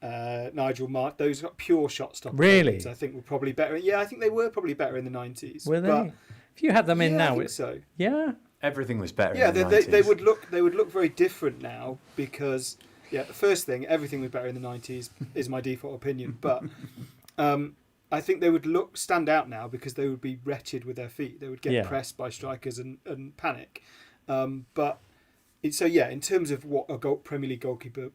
Nigel Mark. Those are pure shot stoppers. Really? I think were probably better. Yeah, I think they were probably better in the 90s. Were they? But, If you had them in yeah, now, I think so. Yeah. Everything was better. Yeah, in the they 90s. would look very different now because the first thing, everything was better in the 90s is my default opinion, but I think they would stand out now because they would be wretched with their feet. They would get pressed by strikers and panic. In terms of what a Premier League goalkeeper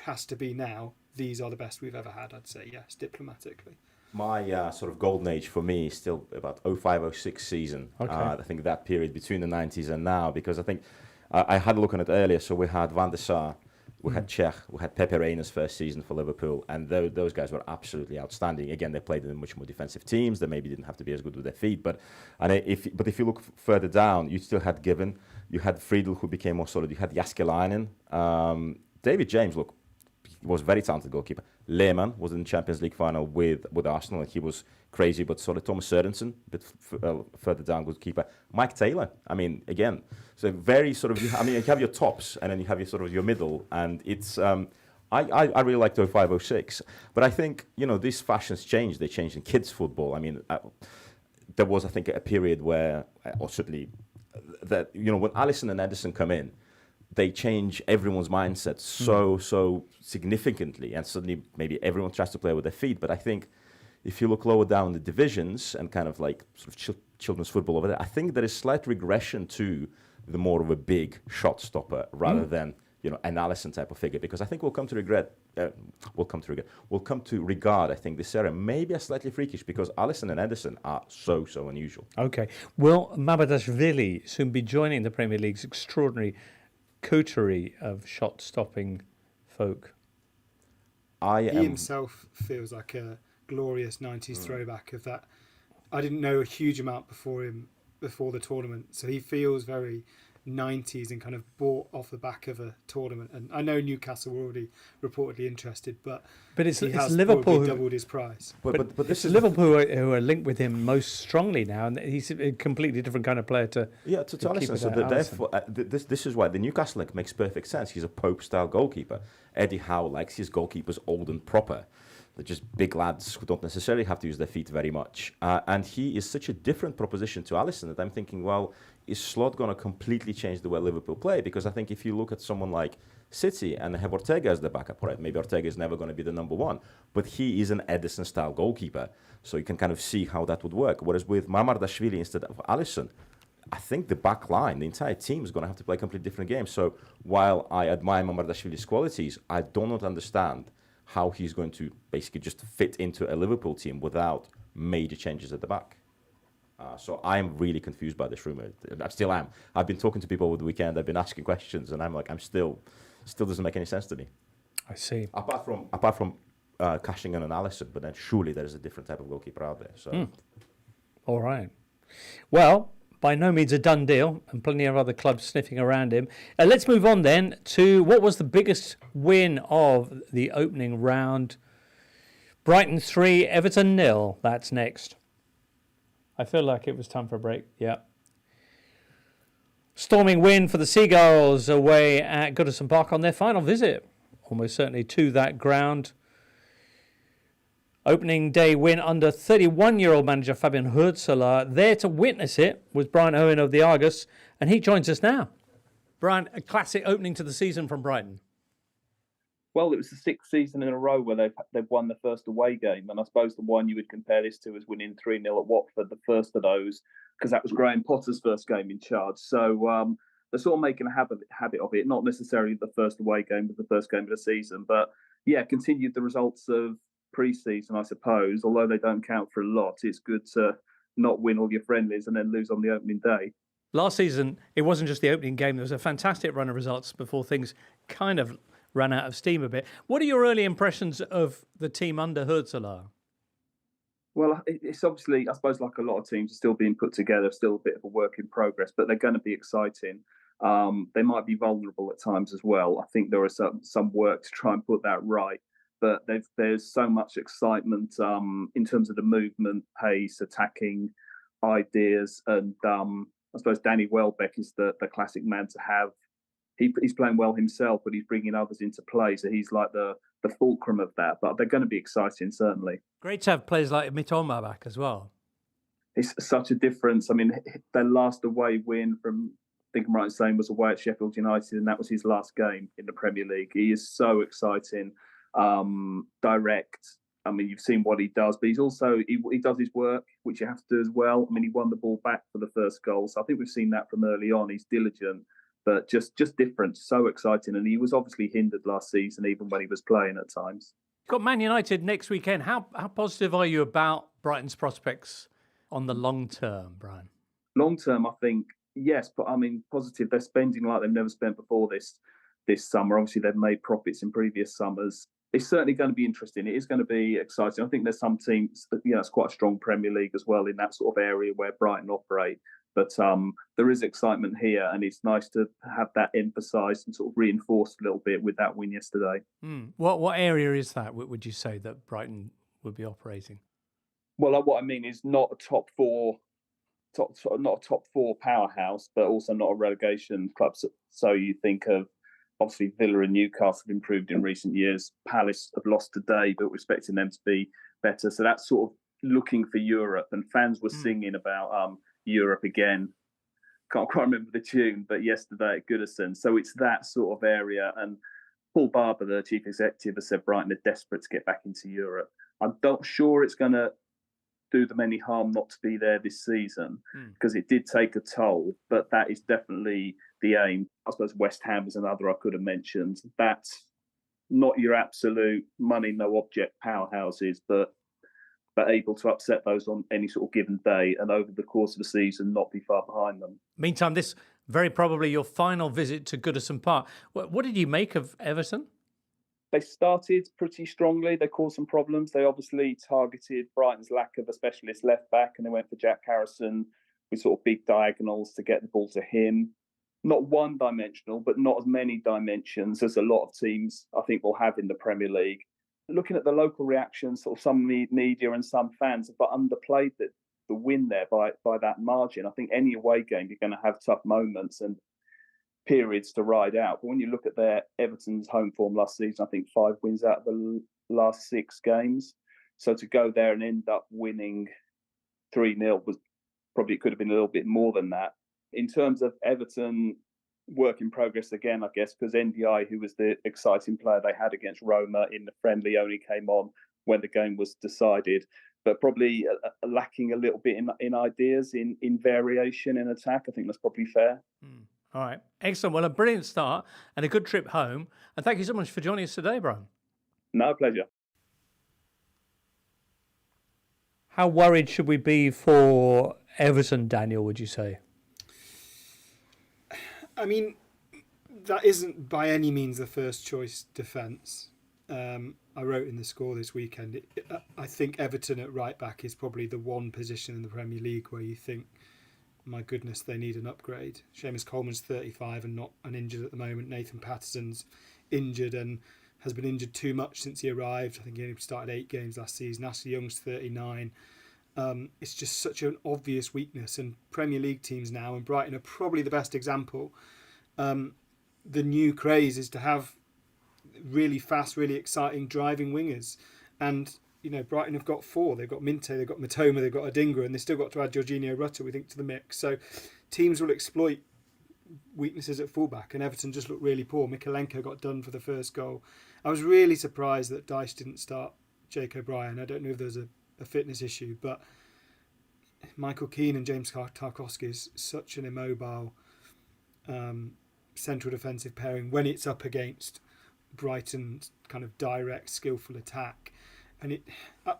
has to be now, these are the best we've ever had, I'd say, yes, diplomatically. My sort of golden age for me is still about 05-06 season. Okay. I think that period between the 90s and now, because I think I had a look on it earlier. So we had Van der Sar, we had Cech, we had Pepe Reina's first season for Liverpool, and those guys were absolutely outstanding. Again, they played in much more defensive teams. They maybe didn't have to be as good with their feet, but if you look further down, you still had Given, you had Friedel, who became more solid, you had Jääskeläinen, David James, look, he was a very talented goalkeeper. Lehmann was in the Champions League final with Arsenal, and he was crazy, but solid. Thomas Sørensen, a bit further down, goalkeeper. Mike Taylor, I mean, again, so very sort of, you have your tops, and then you have your sort of your middle, and it's, I really liked 05-06, but I think, these fashions changed. They changed in kids' football. I mean, there was, I think, a period where, or certainly, that, when Alisson and Edison come in, they change everyone's mindset so significantly, and suddenly maybe everyone tries to play with their feet. But I think if you look lower down the divisions and kind of like sort of children's football over there, I think there is slight regression to the more of a big shot stopper rather than an Alisson type of figure, because I think we'll come to regard, I think, this era maybe as slightly freakish because Alisson and Edison are so unusual. Okay. Will Mamardashvili soon be joining the Premier League's extraordinary coterie of shot-stopping folk? He himself feels like a glorious 90s throwback of that. I didn't know a huge amount before the tournament, so he feels very 90s and kind of bought off the back of a tournament. And I know Newcastle were already reportedly interested, but it's he has Liverpool probably doubled his price. But this is Liverpool who are linked with him most strongly now, and he's a completely different kind of player to Alisson. So therefore, this is why the Newcastle link makes perfect sense. He's a Pope-style goalkeeper. Eddie Howe likes his goalkeepers old and proper. They're just big lads who don't necessarily have to use their feet very much. And he is such a different proposition to Alisson that I'm thinking, well, is Slot going to completely change the way Liverpool play? Because I think if you look at someone like City and have Ortega as the backup, right? Maybe Ortega is never going to be the number one, but he is an Edison-style goalkeeper. So you can kind of see how that would work. Whereas with Mamardashvili instead of Alisson, I think the back line, the entire team is going to have to play a completely different game. So while I admire Mamardashvili's qualities, I do not understand how he's going to basically just fit into a Liverpool team without major changes at the back. So I'm really confused by this rumour. I still am. I've been talking to people over the weekend. I've been asking questions, and I'm still doesn't make any sense to me. I see. Apart from cashing in on Alisson, but then surely there is a different type of goalkeeper out there. So, All right. Well, by no means a done deal, and plenty of other clubs sniffing around him. Let's move on then to what was the biggest win of the opening round. Brighton 3, Everton 0. That's next. I feel like it was time for a break. Yeah. Storming win for the Seagulls away at Goodison Park on their final visit, almost certainly to that ground. Opening day win under 31-year-old manager Fabian Hurzler. There to witness it was Brian Owen of the Argus, and he joins us now. Brian, a classic opening to the season from Brighton. Well, it was the sixth season in a row where they've won the first away game, and I suppose the one you would compare this to is winning 3-0 at Watford, the first of those, because that was Graham Potter's first game in charge. So they're sort of making a habit of it, not necessarily the first away game was the first game of the season, but yeah, continued the results of pre-season, I suppose. Although they don't count for a lot, it's good to not win all your friendlies and then lose on the opening day. Last season, it wasn't just the opening game. There was a fantastic run of results before things kind of ran out of steam a bit. What are your early impressions of the team under Hurzler? Well, it's obviously, I suppose, like a lot of teams, are still being put together, still a bit of a work in progress, but they're going to be exciting. They might be vulnerable at times as well. I think there is some work to try and put that right. But there's so much excitement in terms of the movement, pace, attacking ideas. And I suppose Danny Welbeck is the classic man to have. He's playing well himself, but he's bringing others into play. So he's like the fulcrum of that. But they're going to be exciting, certainly. Great to have players like Mitoma back as well. It's such a difference. I mean, their last away win from, I think I'm right in saying, was away at Sheffield United, and that was his last game in the Premier League. He is so exciting. Direct. I mean, you've seen what he does, but he's also he does his work, which you have to do as well. I mean, he won the ball back for the first goal, so I think we've seen that from early on. He's diligent, but just different, so exciting, and he was obviously hindered last season, even when he was playing at times. Got Man United next weekend. How positive are you about Brighton's prospects on the long term, Brian? Long term, I think yes, but I mean positive. They're spending like they've never spent before this summer. Obviously, they've made profits in previous summers. It's certainly going to be interesting. It is going to be exciting. I think there's some teams that, it's quite a strong Premier League as well in that sort of area where Brighton operate. But there is excitement here, and it's nice to have that emphasised and sort of reinforced a little bit with that win yesterday. What area is that, would you say, that Brighton would be operating? Well, what I mean is not a top four powerhouse, but also not a relegation club. So you think of, obviously, Villa and Newcastle have improved in recent years. Palace have lost today, but we're expecting them to be better. So that's sort of looking for Europe, and fans were singing about Europe again. Can't quite remember the tune, but yesterday at Goodison. So it's that sort of area. And Paul Barber, the chief executive, has said Brighton are desperate to get back into Europe. I'm not sure it's going to do them any harm not to be there this season, because it did take a toll, but that is definitely the aim. I suppose West Ham is another I could have mentioned. That's not your absolute money, no object powerhouses, but able to upset those on any sort of given day, and over the course of the season not be far behind them. Meantime, this very probably your final visit to Goodison Park. What did you make of Everton? They started pretty strongly. They caused some problems. They obviously targeted Brighton's lack of a specialist left back, and they went for Jack Harrison with sort of big diagonals to get the ball to him. Not one-dimensional, but not as many dimensions as a lot of teams I think will have in the Premier League. Looking at the local reactions, sort of some media and some fans have underplayed the win there by that margin. I think any away game, you're going to have tough moments and periods to ride out. But when you look at their Everton's home form last season, I think 5 wins out of the last 6 games. So to go there and end up winning 3-0 was probably, it could have been a little bit more than that. In terms of Everton, work in progress again, I guess, because NDI, who was the exciting player they had against Roma in the friendly, only came on when the game was decided, but probably lacking a little bit in ideas, in variation in attack. I think that's probably fair. All right. Excellent. Well, a brilliant start and a good trip home. And thank you so much for joining us today, Brian. No, pleasure. How worried should we be for Everton, Daniel, would you say? I mean, that isn't by any means the first choice defence. I wrote in the score this weekend, I think Everton at right back is probably the one position in the Premier League where you think, my goodness, they need an upgrade. Seamus Coleman's 35 and not uninjured at the moment. Nathan Patterson's injured and has been injured too much since he arrived. I think he only started 8 games last season. Ashley Young's 39. It's just such an obvious weakness, and Premier League teams now, and Brighton are probably the best example. The new craze is to have really fast, really exciting driving wingers, and Brighton have got 4. They've got Minte, they've got Matoma, they've got Adingra, and they've still got to add Jorginho Rutter, we think, to the mix. So teams will exploit weaknesses at fullback, and Everton just looked really poor. Mikalenko got done for the first goal. I was really surprised that Dyche didn't start Jake O'Brien. I don't know if there's a fitness issue, but Michael Keane and James Tarkowski is such an immobile central defensive pairing when it's up against Brighton's kind of direct, skillful attack. And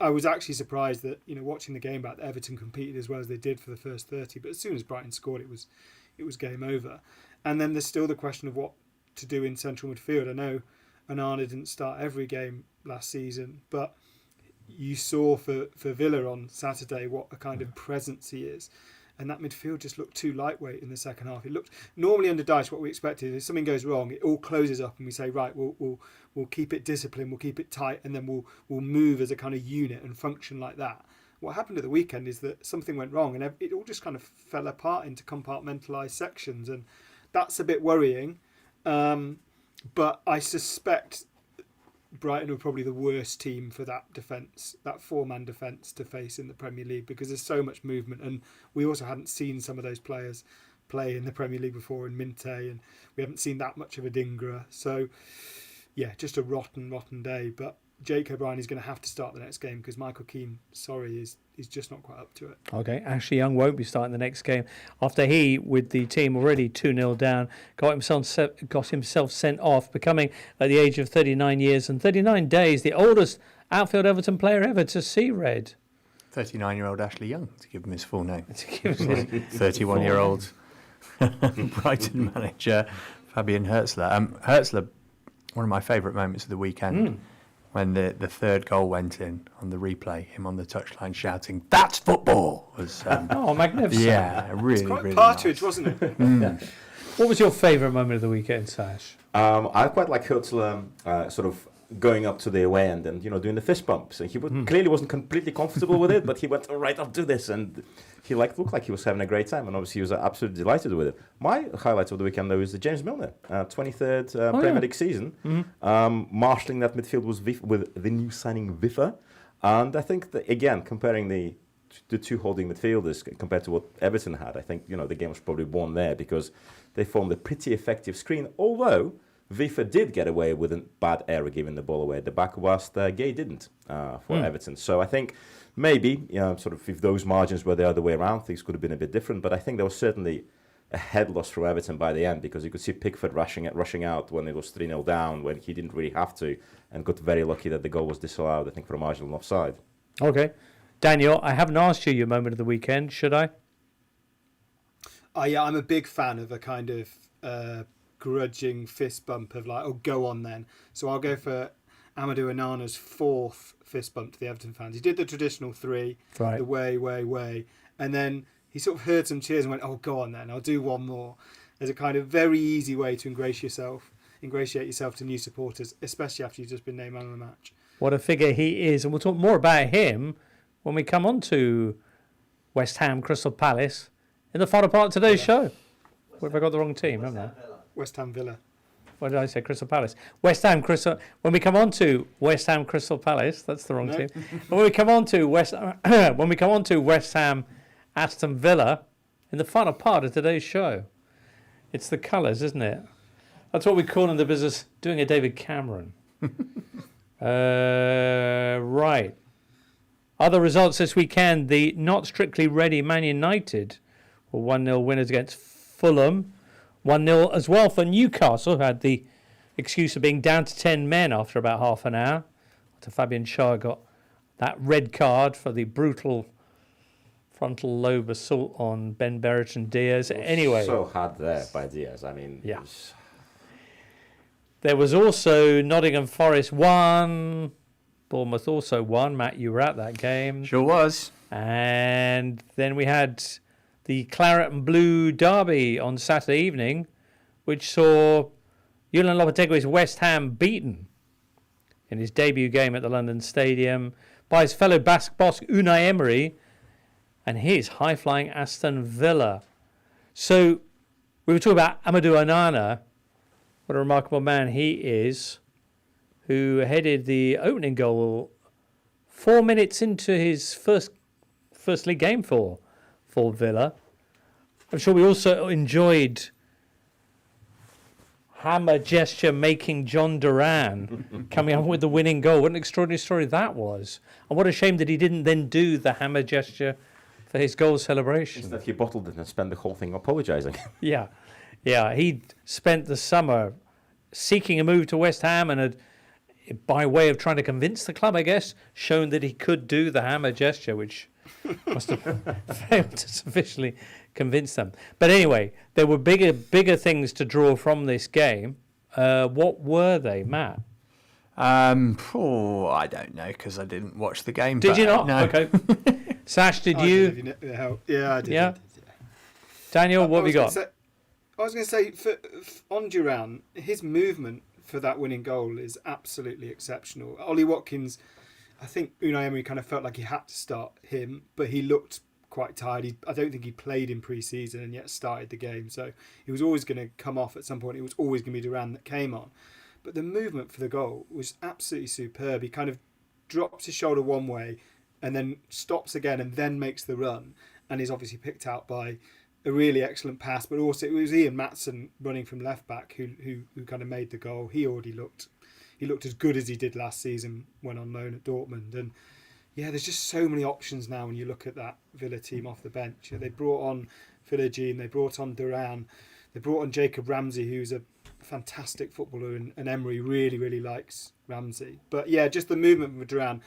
I was actually surprised that, watching the game back, that Everton competed as well as they did for the first 30. But as soon as Brighton scored, it was game over. And then there's still the question of what to do in central midfield. I know Onana didn't start every game last season, but you saw for Villa on Saturday what a kind of presence he is. And that midfield just looked too lightweight in the second half. It looked, normally under Dyche, what we expected is if something goes wrong, it all closes up and we say, right, we'll keep it disciplined, we'll keep it tight, and then we'll move as a kind of unit and function like that. What happened at the weekend is that something went wrong and it all just kind of fell apart into compartmentalised sections, and that's a bit worrying. But I suspect Brighton are probably the worst team for that defence, that 4-man defence to face in the Premier League, because there's so much movement, and we also hadn't seen some of those players play in the Premier League before in Minte, and we haven't seen that much of Adingra. So, yeah, just a rotten day. But Jake O'Brien is going to have to start the next game because Michael Keane, is just not quite up to it. Okay, Ashley Young won't be starting the next game after he, with the team already 2-0 down, got himself sent off, becoming, at the age of 39 years and 39 days, the oldest outfield Everton player ever to see red. 39-year-old Ashley Young, to give him his full name. 31-year-old Brighton manager Fabian Hürzeler. Hürzeler, one of my favourite moments of the weekend. When the third goal went in on the replay, him on the touchline shouting, "That's football!" was magnificent. Yeah, really, it's quite really partridge, nice. wasn't it? Yeah. What was your favourite moment of the weekend, Sash? I quite like Hürzeler sort of going up to the away end and doing the fist bumps. And he clearly wasn't completely comfortable with it, but he went, all right, I'll do this. And he looked like he was having a great time, and obviously he was absolutely delighted with it. My highlight of the weekend, though, is the James Milner 23rd Premier League season, marshalling that midfield with the new signing Viffa. And I think that, again, comparing the two holding midfielders compared to what Everton had, I think the game was probably won there because they formed a pretty effective screen, although Viffa did get away with a bad error giving the ball away at the back, whilst Gay didn't for Everton. So I think maybe, sort of, if those margins were the other way around, things could have been a bit different. But I think there was certainly a head loss from Everton by the end, because you could see Pickford rushing out when it was 3-0 down, when he didn't really have to, and got very lucky that the goal was disallowed, I think, for a marginal offside. Okay. Daniel, I haven't asked you your moment of the weekend, should I? Yeah, I'm a big fan of a kind of grudging fist bump of like, oh, go on then. So I'll go for Amadou Onana's 4th fist bump to the Everton fans. He did the traditional 3, right, the way, and then he sort of heard some cheers and went, oh, go on then, I'll do one more. There's a kind of very easy way to ingratiate yourself to new supporters, especially after you've just been named man of the match. What a figure he is, and we'll talk more about him when we come on to West Ham Crystal Palace in the final part of today's show. What have I got the wrong team, haven't I? West Ham Villa. What did I say? Crystal Palace. West Ham Crystal. When we come on to West Ham Crystal Palace, that's the wrong team. When we come on to West Ham Aston Villa in the final part of today's show, it's the colours, isn't it? That's what we call in the business doing a David Cameron. Right. Other results this weekend: the not strictly ready Man United were 1-0 winners against Fulham. 1-0 as well for Newcastle, who had the excuse of being down to 10 men after about half an hour. After Fabian Schär got that red card for the brutal frontal lobe assault on Ben Berrichon Diaz. Anyway. So hard there by Diaz. I mean, yeah. There was also Nottingham Forest 1, Bournemouth also 1. Matt, you were at that game. Sure was. And then we had the Claret and Blue derby on Saturday evening, which saw Julian Lopetegui's West Ham beaten in his debut game at the London Stadium by his fellow Basque boss Unai Emery and his high-flying Aston Villa. So we were talking about Amadou Onana. What a remarkable man he is, who headed the opening goal 4 minutes into his first league game for Villa. I'm sure we also enjoyed hammer gesture making John Duran coming up with the winning goal. What an extraordinary story that was. And what a shame that he didn't then do the hammer gesture for his goal celebration. Instead he bottled it and spent the whole thing apologising. Yeah. He'd spent the summer seeking a move to West Ham and had, by way of trying to convince the club, I guess, shown that he could do the hammer gesture, which must have failed to sufficiently convince them. But anyway, there were bigger things to draw from this game. What were they, Matt? I don't know because I didn't watch the game. Did you not? No. Okay. Sash, did you? Yeah, I did. Yeah. Daniel, what have you got? I was going to say, on Duran, his movement for that winning goal is absolutely exceptional. Ollie Watkins, I think Unai Emery kind of felt like he had to start him, but he looked quite tired. I don't think he played in pre-season and yet started the game. So he was always going to come off at some point. It was always going to be Duran that came on. But the movement for the goal was absolutely superb. He kind of drops his shoulder one way and then stops again and then makes the run, and is obviously picked out by a really excellent pass. But also it was Ian Maatsen running from left back who kind of made the goal. He looked as good as he did last season when on loan at Dortmund. And yeah, there's just so many options now when you look at that Villa team off the bench. They brought on Philogene, they brought on Duran, they brought on Jacob Ramsey, who's a fantastic footballer, and Emery really, really likes Ramsey. But yeah, just the movement with Duran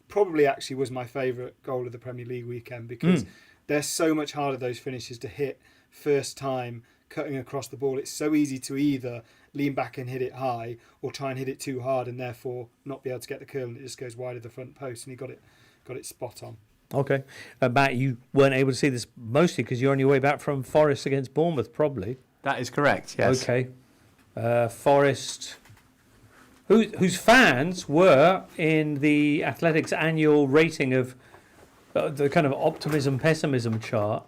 probably actually was my favourite goal of the Premier League weekend, because they're so much harder, those finishes, to hit first time cutting across the ball. It's so easy to either lean back and hit it high or try and hit it too hard and therefore not be able to get the curl, and it just goes wide of the front post, and he got it spot on. Okay. Matt, you weren't able to see this mostly because you're on your way back from Forest against Bournemouth, probably. That is correct, yes. Okay. Forest, whose fans were in the Athletics annual rating of the kind of optimism-pessimism chart,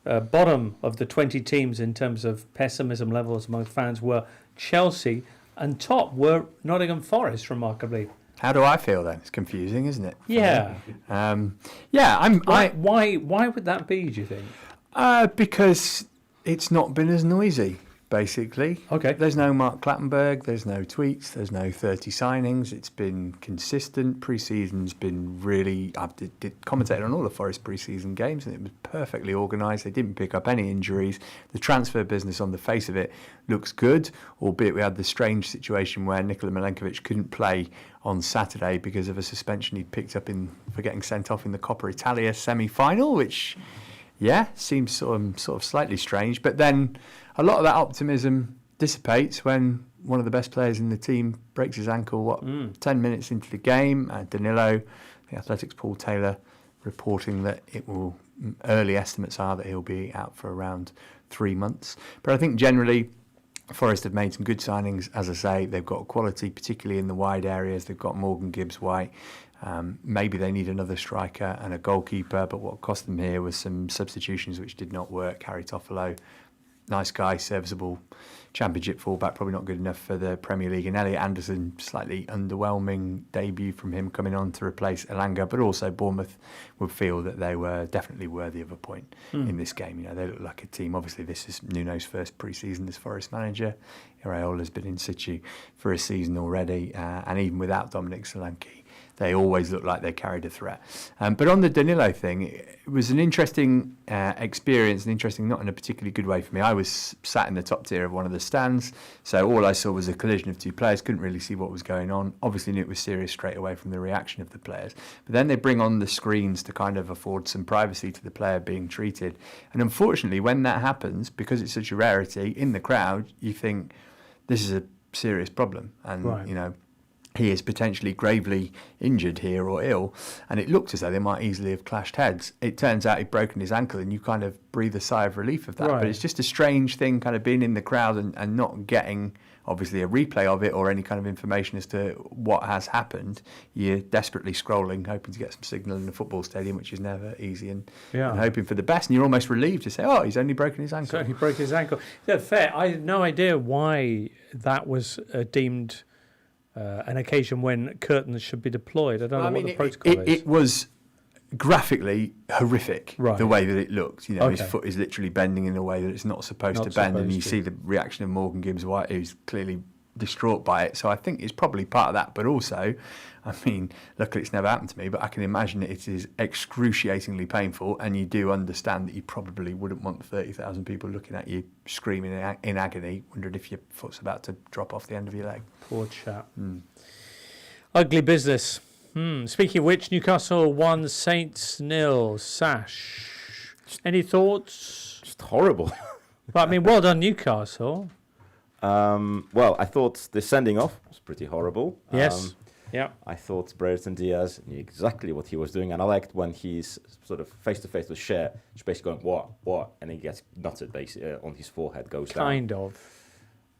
bottom of the 20 teams in terms of pessimism levels among fans were Chelsea, and top were Nottingham Forest, remarkably. How do I feel then? It's confusing, isn't it? Yeah. Why would that be, do you think? Because it's not been as noisy, basically. Okay. There's no Mark Clattenburg, there's no tweets, there's no 30 signings. It's been consistent. Pre-season's been really... I commentated on all the Forest pre-season games, and it was perfectly organised. They didn't pick up any injuries. The transfer business on the face of it looks good, albeit we had the strange situation where Nikola Milenkovic couldn't play on Saturday because of a suspension he'd picked up for getting sent off in the Coppa Italia semi-final, which, seems sort of slightly strange. But then a lot of that optimism dissipates when one of the best players in the team breaks his ankle, 10 minutes into the game. Danilo, the Athletics' Paul Taylor, reporting that early estimates are that he'll be out for around 3 months. But I think generally Forest have made some good signings. As I say, they've got quality, particularly in the wide areas. They've got Morgan Gibbs-White. Maybe they need another striker and a goalkeeper, but what cost them here was some substitutions which did not work. Harry Toffolo, nice guy, serviceable Championship fullback, probably not good enough for the Premier League. And Elliot Anderson, slightly underwhelming debut from him coming on to replace Elanga. But also Bournemouth would feel that they were definitely worthy of a point in this game. They look like a team. Obviously, this is Nuno's first pre-season as Forest manager. Iraola's been in situ for a season already, and even without Dominic Solanke, they always looked like they carried a threat. But on the Danilo thing, it was an interesting experience, and interesting not in a particularly good way for me. I was sat in the top tier of one of the stands, so all I saw was a collision of two players, couldn't really see what was going on. Obviously knew it was serious straight away from the reaction of the players. But then they bring on the screens to kind of afford some privacy to the player being treated. And unfortunately, when that happens, because it's such a rarity, in the crowd, you think this is a serious problem. And, Right. He is potentially gravely injured here or ill, and it looked as though they might easily have clashed heads. It turns out he'd broken his ankle, and you kind of breathe a sigh of relief of that. Right. But it's just a strange thing, kind of being in the crowd and not getting, obviously, a replay of it or any kind of information as to what has happened. You're desperately scrolling, hoping to get some signal in the football stadium, which is never easy, and hoping for the best. And you're almost relieved to say, oh, he's only broken his ankle. So he broke his ankle. Yeah, fair. I had no idea why that was deemed an occasion when curtains should be deployed. I don't know what the protocol is. It was graphically horrific, Right. the way that it looked. His Okay. foot is literally bending in a way that it's not supposed Not to bend, and supposed you to. see the reaction of Morgan Gibbs-White, who's clearly distraught by it. So I think it's probably part of that, but also, luckily it's never happened to me, but I can imagine it is excruciatingly painful, and you do understand that you probably wouldn't want 30,000 people looking at you screaming in agony, wondering if your foot's about to drop off the end of your leg. Poor chap. Ugly business. Speaking of which, Newcastle 1, Saints 0. Sash, any thoughts? Just horrible. Well, well done, Newcastle. Well, I thought the sending off was pretty horrible. Yes. Yeah. I thought Brereton Diaz knew exactly what he was doing, and I liked when he's sort of face to face with Cher, just basically going what, and he gets nutted basically on his forehead, goes down. Kind of.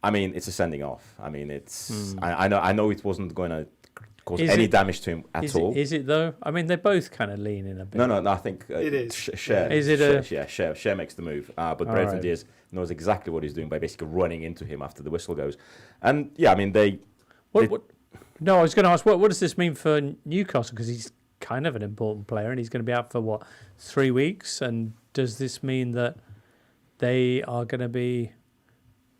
It's a sending off. It's I know it wasn't going to cause Is any it- damage to him at all. Is it though? They both kind of lean in a bit. No, I think It is. Cher. Is it Cher makes the move, but Brereton right. Diaz knows exactly what he's doing by basically running into him after the whistle goes, and they. What? No, I was going to ask, what does this mean for Newcastle? Because he's kind of an important player, and he's going to be out for 3 weeks. And does this mean that they are going to be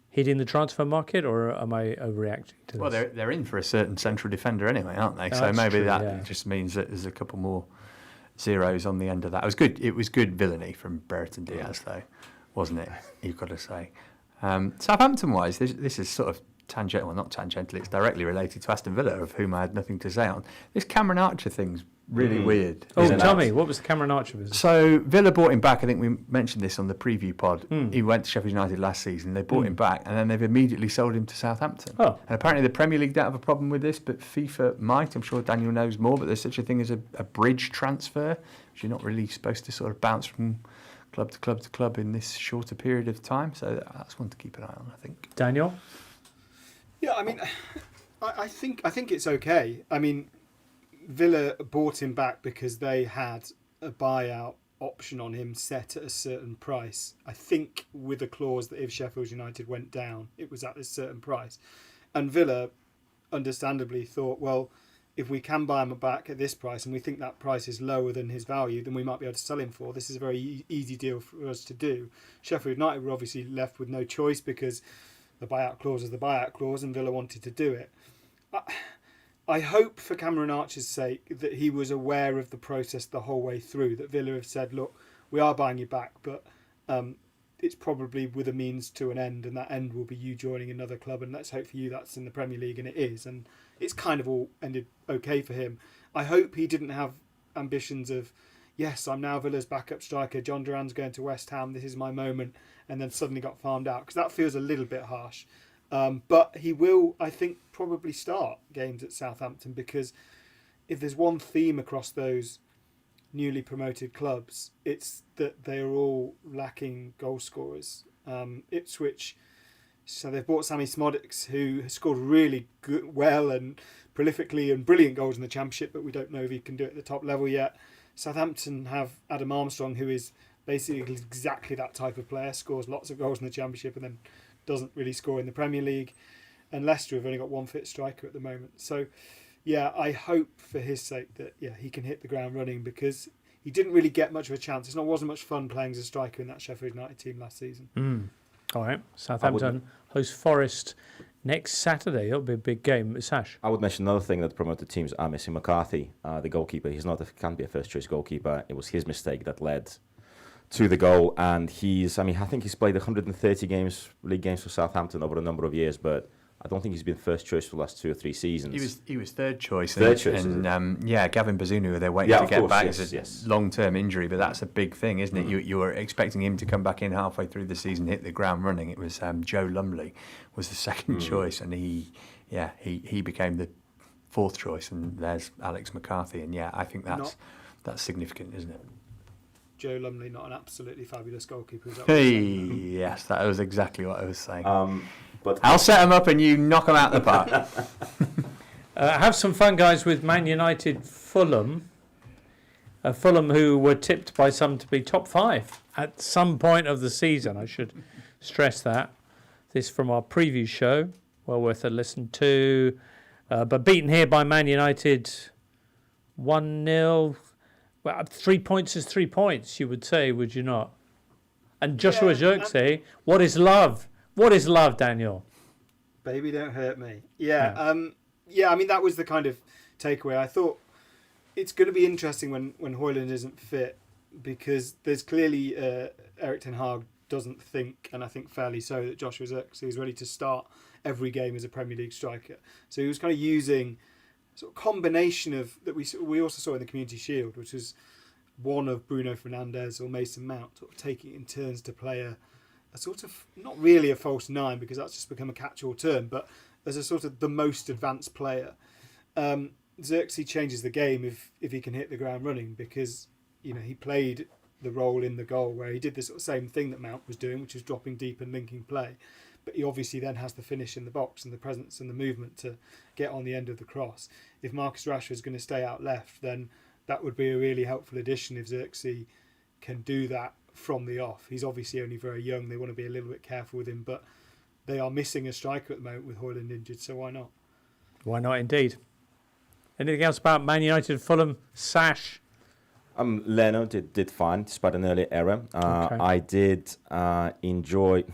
hitting the transfer market, or am I overreacting to this? Well, they're in for a certain central defender anyway, aren't they? So That's maybe true, that yeah. just means that there's a couple more zeros on the end of that. It was good villainy from Brereton Diaz, though, wasn't it? You've got to say. Southampton-wise, this is sort of tangential. Well, not tangential. It's directly related to Aston Villa, of whom I had nothing to say on. This Cameron Archer thing's really weird. Oh, isn't tell it? me, what was the Cameron Archer business? So Villa bought him back. I think we mentioned this on the preview pod. He went to Sheffield United last season. They bought him back, and then they've immediately sold him to Southampton. Oh. And apparently the Premier League don't have a problem with this, but FIFA might. I'm sure Daniel knows more, but there's such a thing as a bridge transfer, which you're not really supposed to sort of bounce from club to club to club in this shorter period of time. So that's one to keep an eye on, I think. Daniel? Yeah, I think it's okay. Villa bought him back because they had a buyout option on him set at a certain price. I think with a clause that if Sheffield United went down, it was at a certain price. And Villa, understandably, thought, well, if we can buy him back at this price and we think that price is lower than his value, then we might be able to sell him for. This is a very easy deal for us to do. Sheffield United were obviously left with no choice because the buyout clause is the buyout clause, and Villa wanted to do it. I hope for Cameron Archer's sake that he was aware of the process the whole way through, that Villa have said, look, we are buying you back, but it's probably with a means to an end, and that end will be you joining another club, and let's hope for you that's in the Premier League, and it is. And it's kind of all ended okay for him. I hope he didn't have ambitions of, yes, I'm now Villa's backup striker, John Duran's going to West Ham, this is my moment, and then suddenly got farmed out, because that feels a little bit harsh. But he will, I think, probably start games at Southampton, because if there's one theme across those newly promoted clubs, it's that they are all lacking goal scorers. Ipswich, so they've bought Sammy Smodics, who has scored really well and prolifically and brilliant goals in the Championship, but we don't know if he can do it at the top level yet. Southampton have Adam Armstrong, who is basically exactly that type of player, scores lots of goals in the Championship and then doesn't really score in the Premier League. And Leicester have only got one fit striker at the moment. So, yeah, I hope for his sake that he can hit the ground running, because he didn't really get much of a chance. It wasn't much fun playing as a striker in that Sheffield United team last season. All right. Southampton host Forest next Saturday. It'll be a big game. Sash. I would mention another thing that promoted teams are missing McCarthy, the goalkeeper. Can't be a first choice goalkeeper. It was his mistake that led to the goal, and I think he's played 130 league games for Southampton over a number of years, but I don't think he's been first choice for the last 2 or 3 seasons. He was third choice. Third choice, and Gavin Bazunu, they're waiting to get back. It's a long-term injury, but that's a big thing, isn't it? You were expecting him to come back in halfway through the season, hit the ground running. It was Joe Lumley was the second choice, and he became the fourth choice, and there's Alex McCarthy, and I think that's significant, isn't it? Joe Lumley, not an absolutely fabulous goalkeeper. Yes, that was exactly what I was saying. But I'll set them up and you knock them out the park. Have some fun, guys, with Man United Fulham. Fulham, who were tipped by some to be top 5 at some point of the season. I should stress that. This from our preview show. Well worth a listen to. But beaten here by Man United 1-0. Well, 3 points is 3 points, you would say, would you not? And Joshua Zirkzee, what is love? What is love, Daniel? Baby, don't hurt me. Yeah. I mean, that was the kind of takeaway. I thought it's going to be interesting when Haaland isn't fit, because there's clearly Erik ten Hag doesn't think, and I think fairly so, that Joshua Zirkzee is ready to start every game as a Premier League striker. So he was kind of using sort of combination of that we also saw in the Community Shield, which was one of Bruno Fernandes or Mason Mount sort of taking in turns to play a sort of, not really a false 9, because that's just become a catch-all term, but as a sort of the most advanced player. Zirkzee changes the game if he can hit the ground running, because he played the role in the goal where he did the sort of same thing that Mount was doing, which was dropping deep and linking play. But he obviously then has the finish in the box and the presence and the movement to get on the end of the cross. If Marcus Rashford is going to stay out left, then that would be a really helpful addition if Zirkzee can do that from the off. He's obviously only very young. They want to be a little bit careful with him, but they are missing a striker at the moment with Haaland injured, so why not? Why not, indeed. Anything else about Man United, Fulham, Sash? Leno did fine despite an early error. Okay. I did enjoy.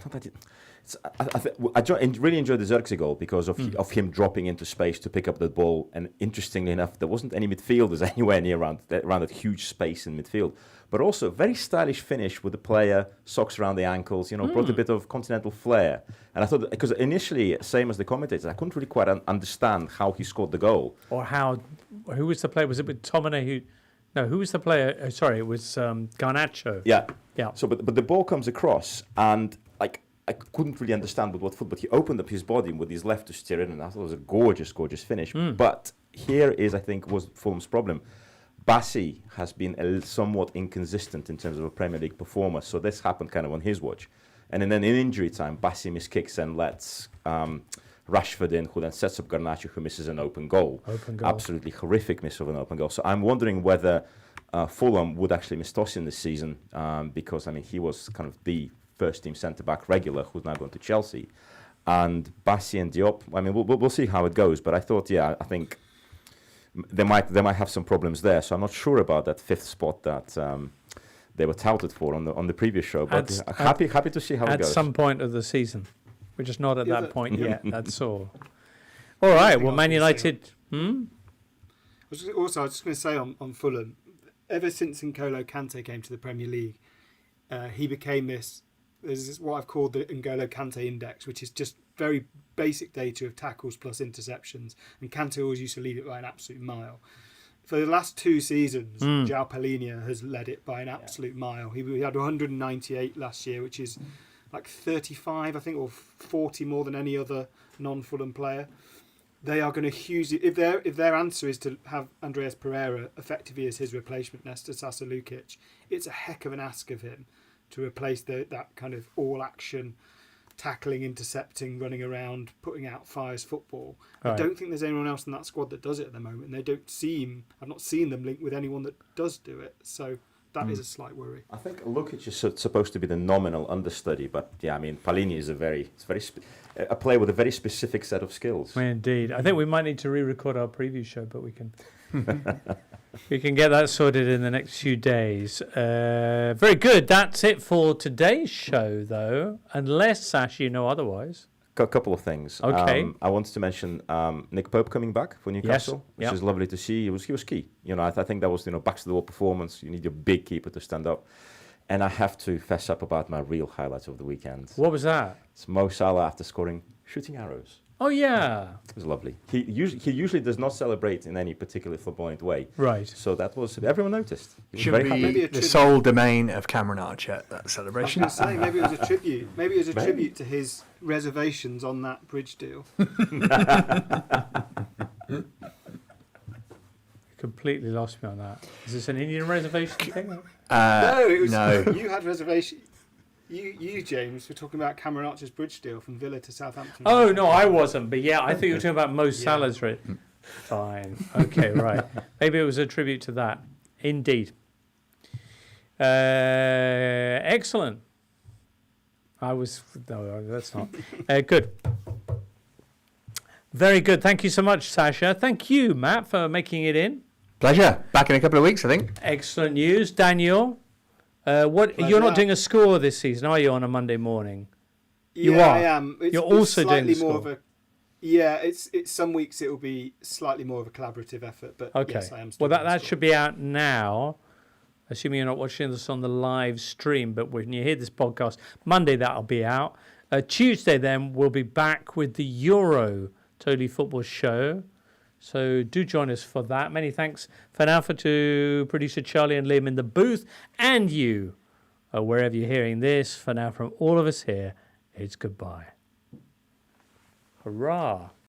I really enjoyed the Zirkzee goal because of him dropping into space to pick up the ball. And interestingly enough, there wasn't any midfielders anywhere near around that huge space in midfield. But also very stylish finish with the player, socks around the ankles. Brought a bit of continental flair. And I thought, because initially, same as the commentators, I couldn't really quite understand how he scored the goal. Or who was the player? Was it with Tomine? Who was the player? Oh, sorry, it was Garnacho. Yeah. Yeah. So, but the ball comes across, and I couldn't really understand with what foot, but he opened up his body with his left to steer in, and I thought it was a gorgeous, gorgeous finish. But here is, I think, was Fulham's problem. Bassi has been somewhat inconsistent in terms of a Premier League performer, so this happened kind of on his watch. And then in injury time, Bassi miskicks and lets Rashford in, who then sets up Garnacho, who misses an open goal. Absolutely horrific miss of an open goal. So I'm wondering whether Fulham would actually miss Tosin this season, because, he was kind of the first-team centre-back regular who's now going to Chelsea. And Bassi and Diop, we'll see how it goes. But I thought, I think they might have some problems there. So I'm not sure about that 5th spot that they were touted for on the previous show. But happy to see how it goes. At some point of the season. We're just not at that point yet, that's all. All right, well, Man United... I was just going to say on Fulham, ever since N'Golo Kante came to the Premier League, he became this what I've called the N'Golo Kante Index, which is just very basic data of tackles plus interceptions. And Kante always used to lead it by an absolute mile. For the last 2 seasons, João Palhinha has led it by an absolute mile. He had 198 last year, which is like 35, I think, or 40 more than any other non-Fulham player. They are going to hugely... If their answer is to have Andreas Pereira effectively as his replacement next to Sasa Lukic, it's a heck of an ask of him to replace that kind of all-action, tackling, intercepting, running around, putting out fires football. Right. I don't think there's anyone else in that squad that does it at the moment. They don't seem... I've not seen them linked with anyone that does do it. So that is a slight worry. I think Lukic is supposed to be the nominal understudy, but Palhinha is a player with a very specific set of skills. Indeed. I think we might need to re-record our preview show, but we can... We can get that sorted in the next few days. Very good. That's it for today's show, though. Unless, Sash, you know otherwise. A couple of things. Okay. I wanted to mention Nick Pope coming back for Newcastle, which Yep. is lovely to see. He was key. I think that was back to the wall performance. You need your big keeper to stand up. And I have to fess up about my real highlights of the weekend. What was that? It's Mo Salah after scoring shooting arrows. Oh, yeah. It was lovely. He usually does not celebrate in any particular flamboyant way. Right. So that was, everyone noticed. He was Should very be happy. Maybe a the tribute. sole domain of Cameron Archer, that I was celebration. going to say, maybe it was a tribute. Maybe it was a Maybe. tribute to his reservations on that bridge deal. Completely lost me on that. Is this an Indian reservation thing? No, it was no. you had reservation. You James were talking about Cameron Archer's bridge deal from Villa to Southampton. Oh, no, I wasn't. But yeah, I thought you were talking about Mo Salah's. Fine. Okay, right. Maybe it was a tribute to that. Indeed. Excellent. No, that's not. Good. Very good. Thank you so much, Sasha. Thank you, Matt, for making it in. Pleasure. Back in a couple of weeks, I think. Excellent news. Daniel, you're not doing a score this season, are you, on a Monday morning? Yeah, You are. I am. You're also doing slightly the more score. of a. Yeah, it's some weeks it will be slightly more of a collaborative effort, but Okay. yes, I am. Still Well, that doing the should score. be out now, assuming you're not watching this on the live stream. But when you hear this podcast, Monday that'll be out. Tuesday, then, we'll be back with the Euro Totally Football Show. So do join us for that. Many thanks for now to producer Charlie and Liam in the booth, and you, wherever you're hearing this. For now, from all of us here, it's goodbye. Hurrah.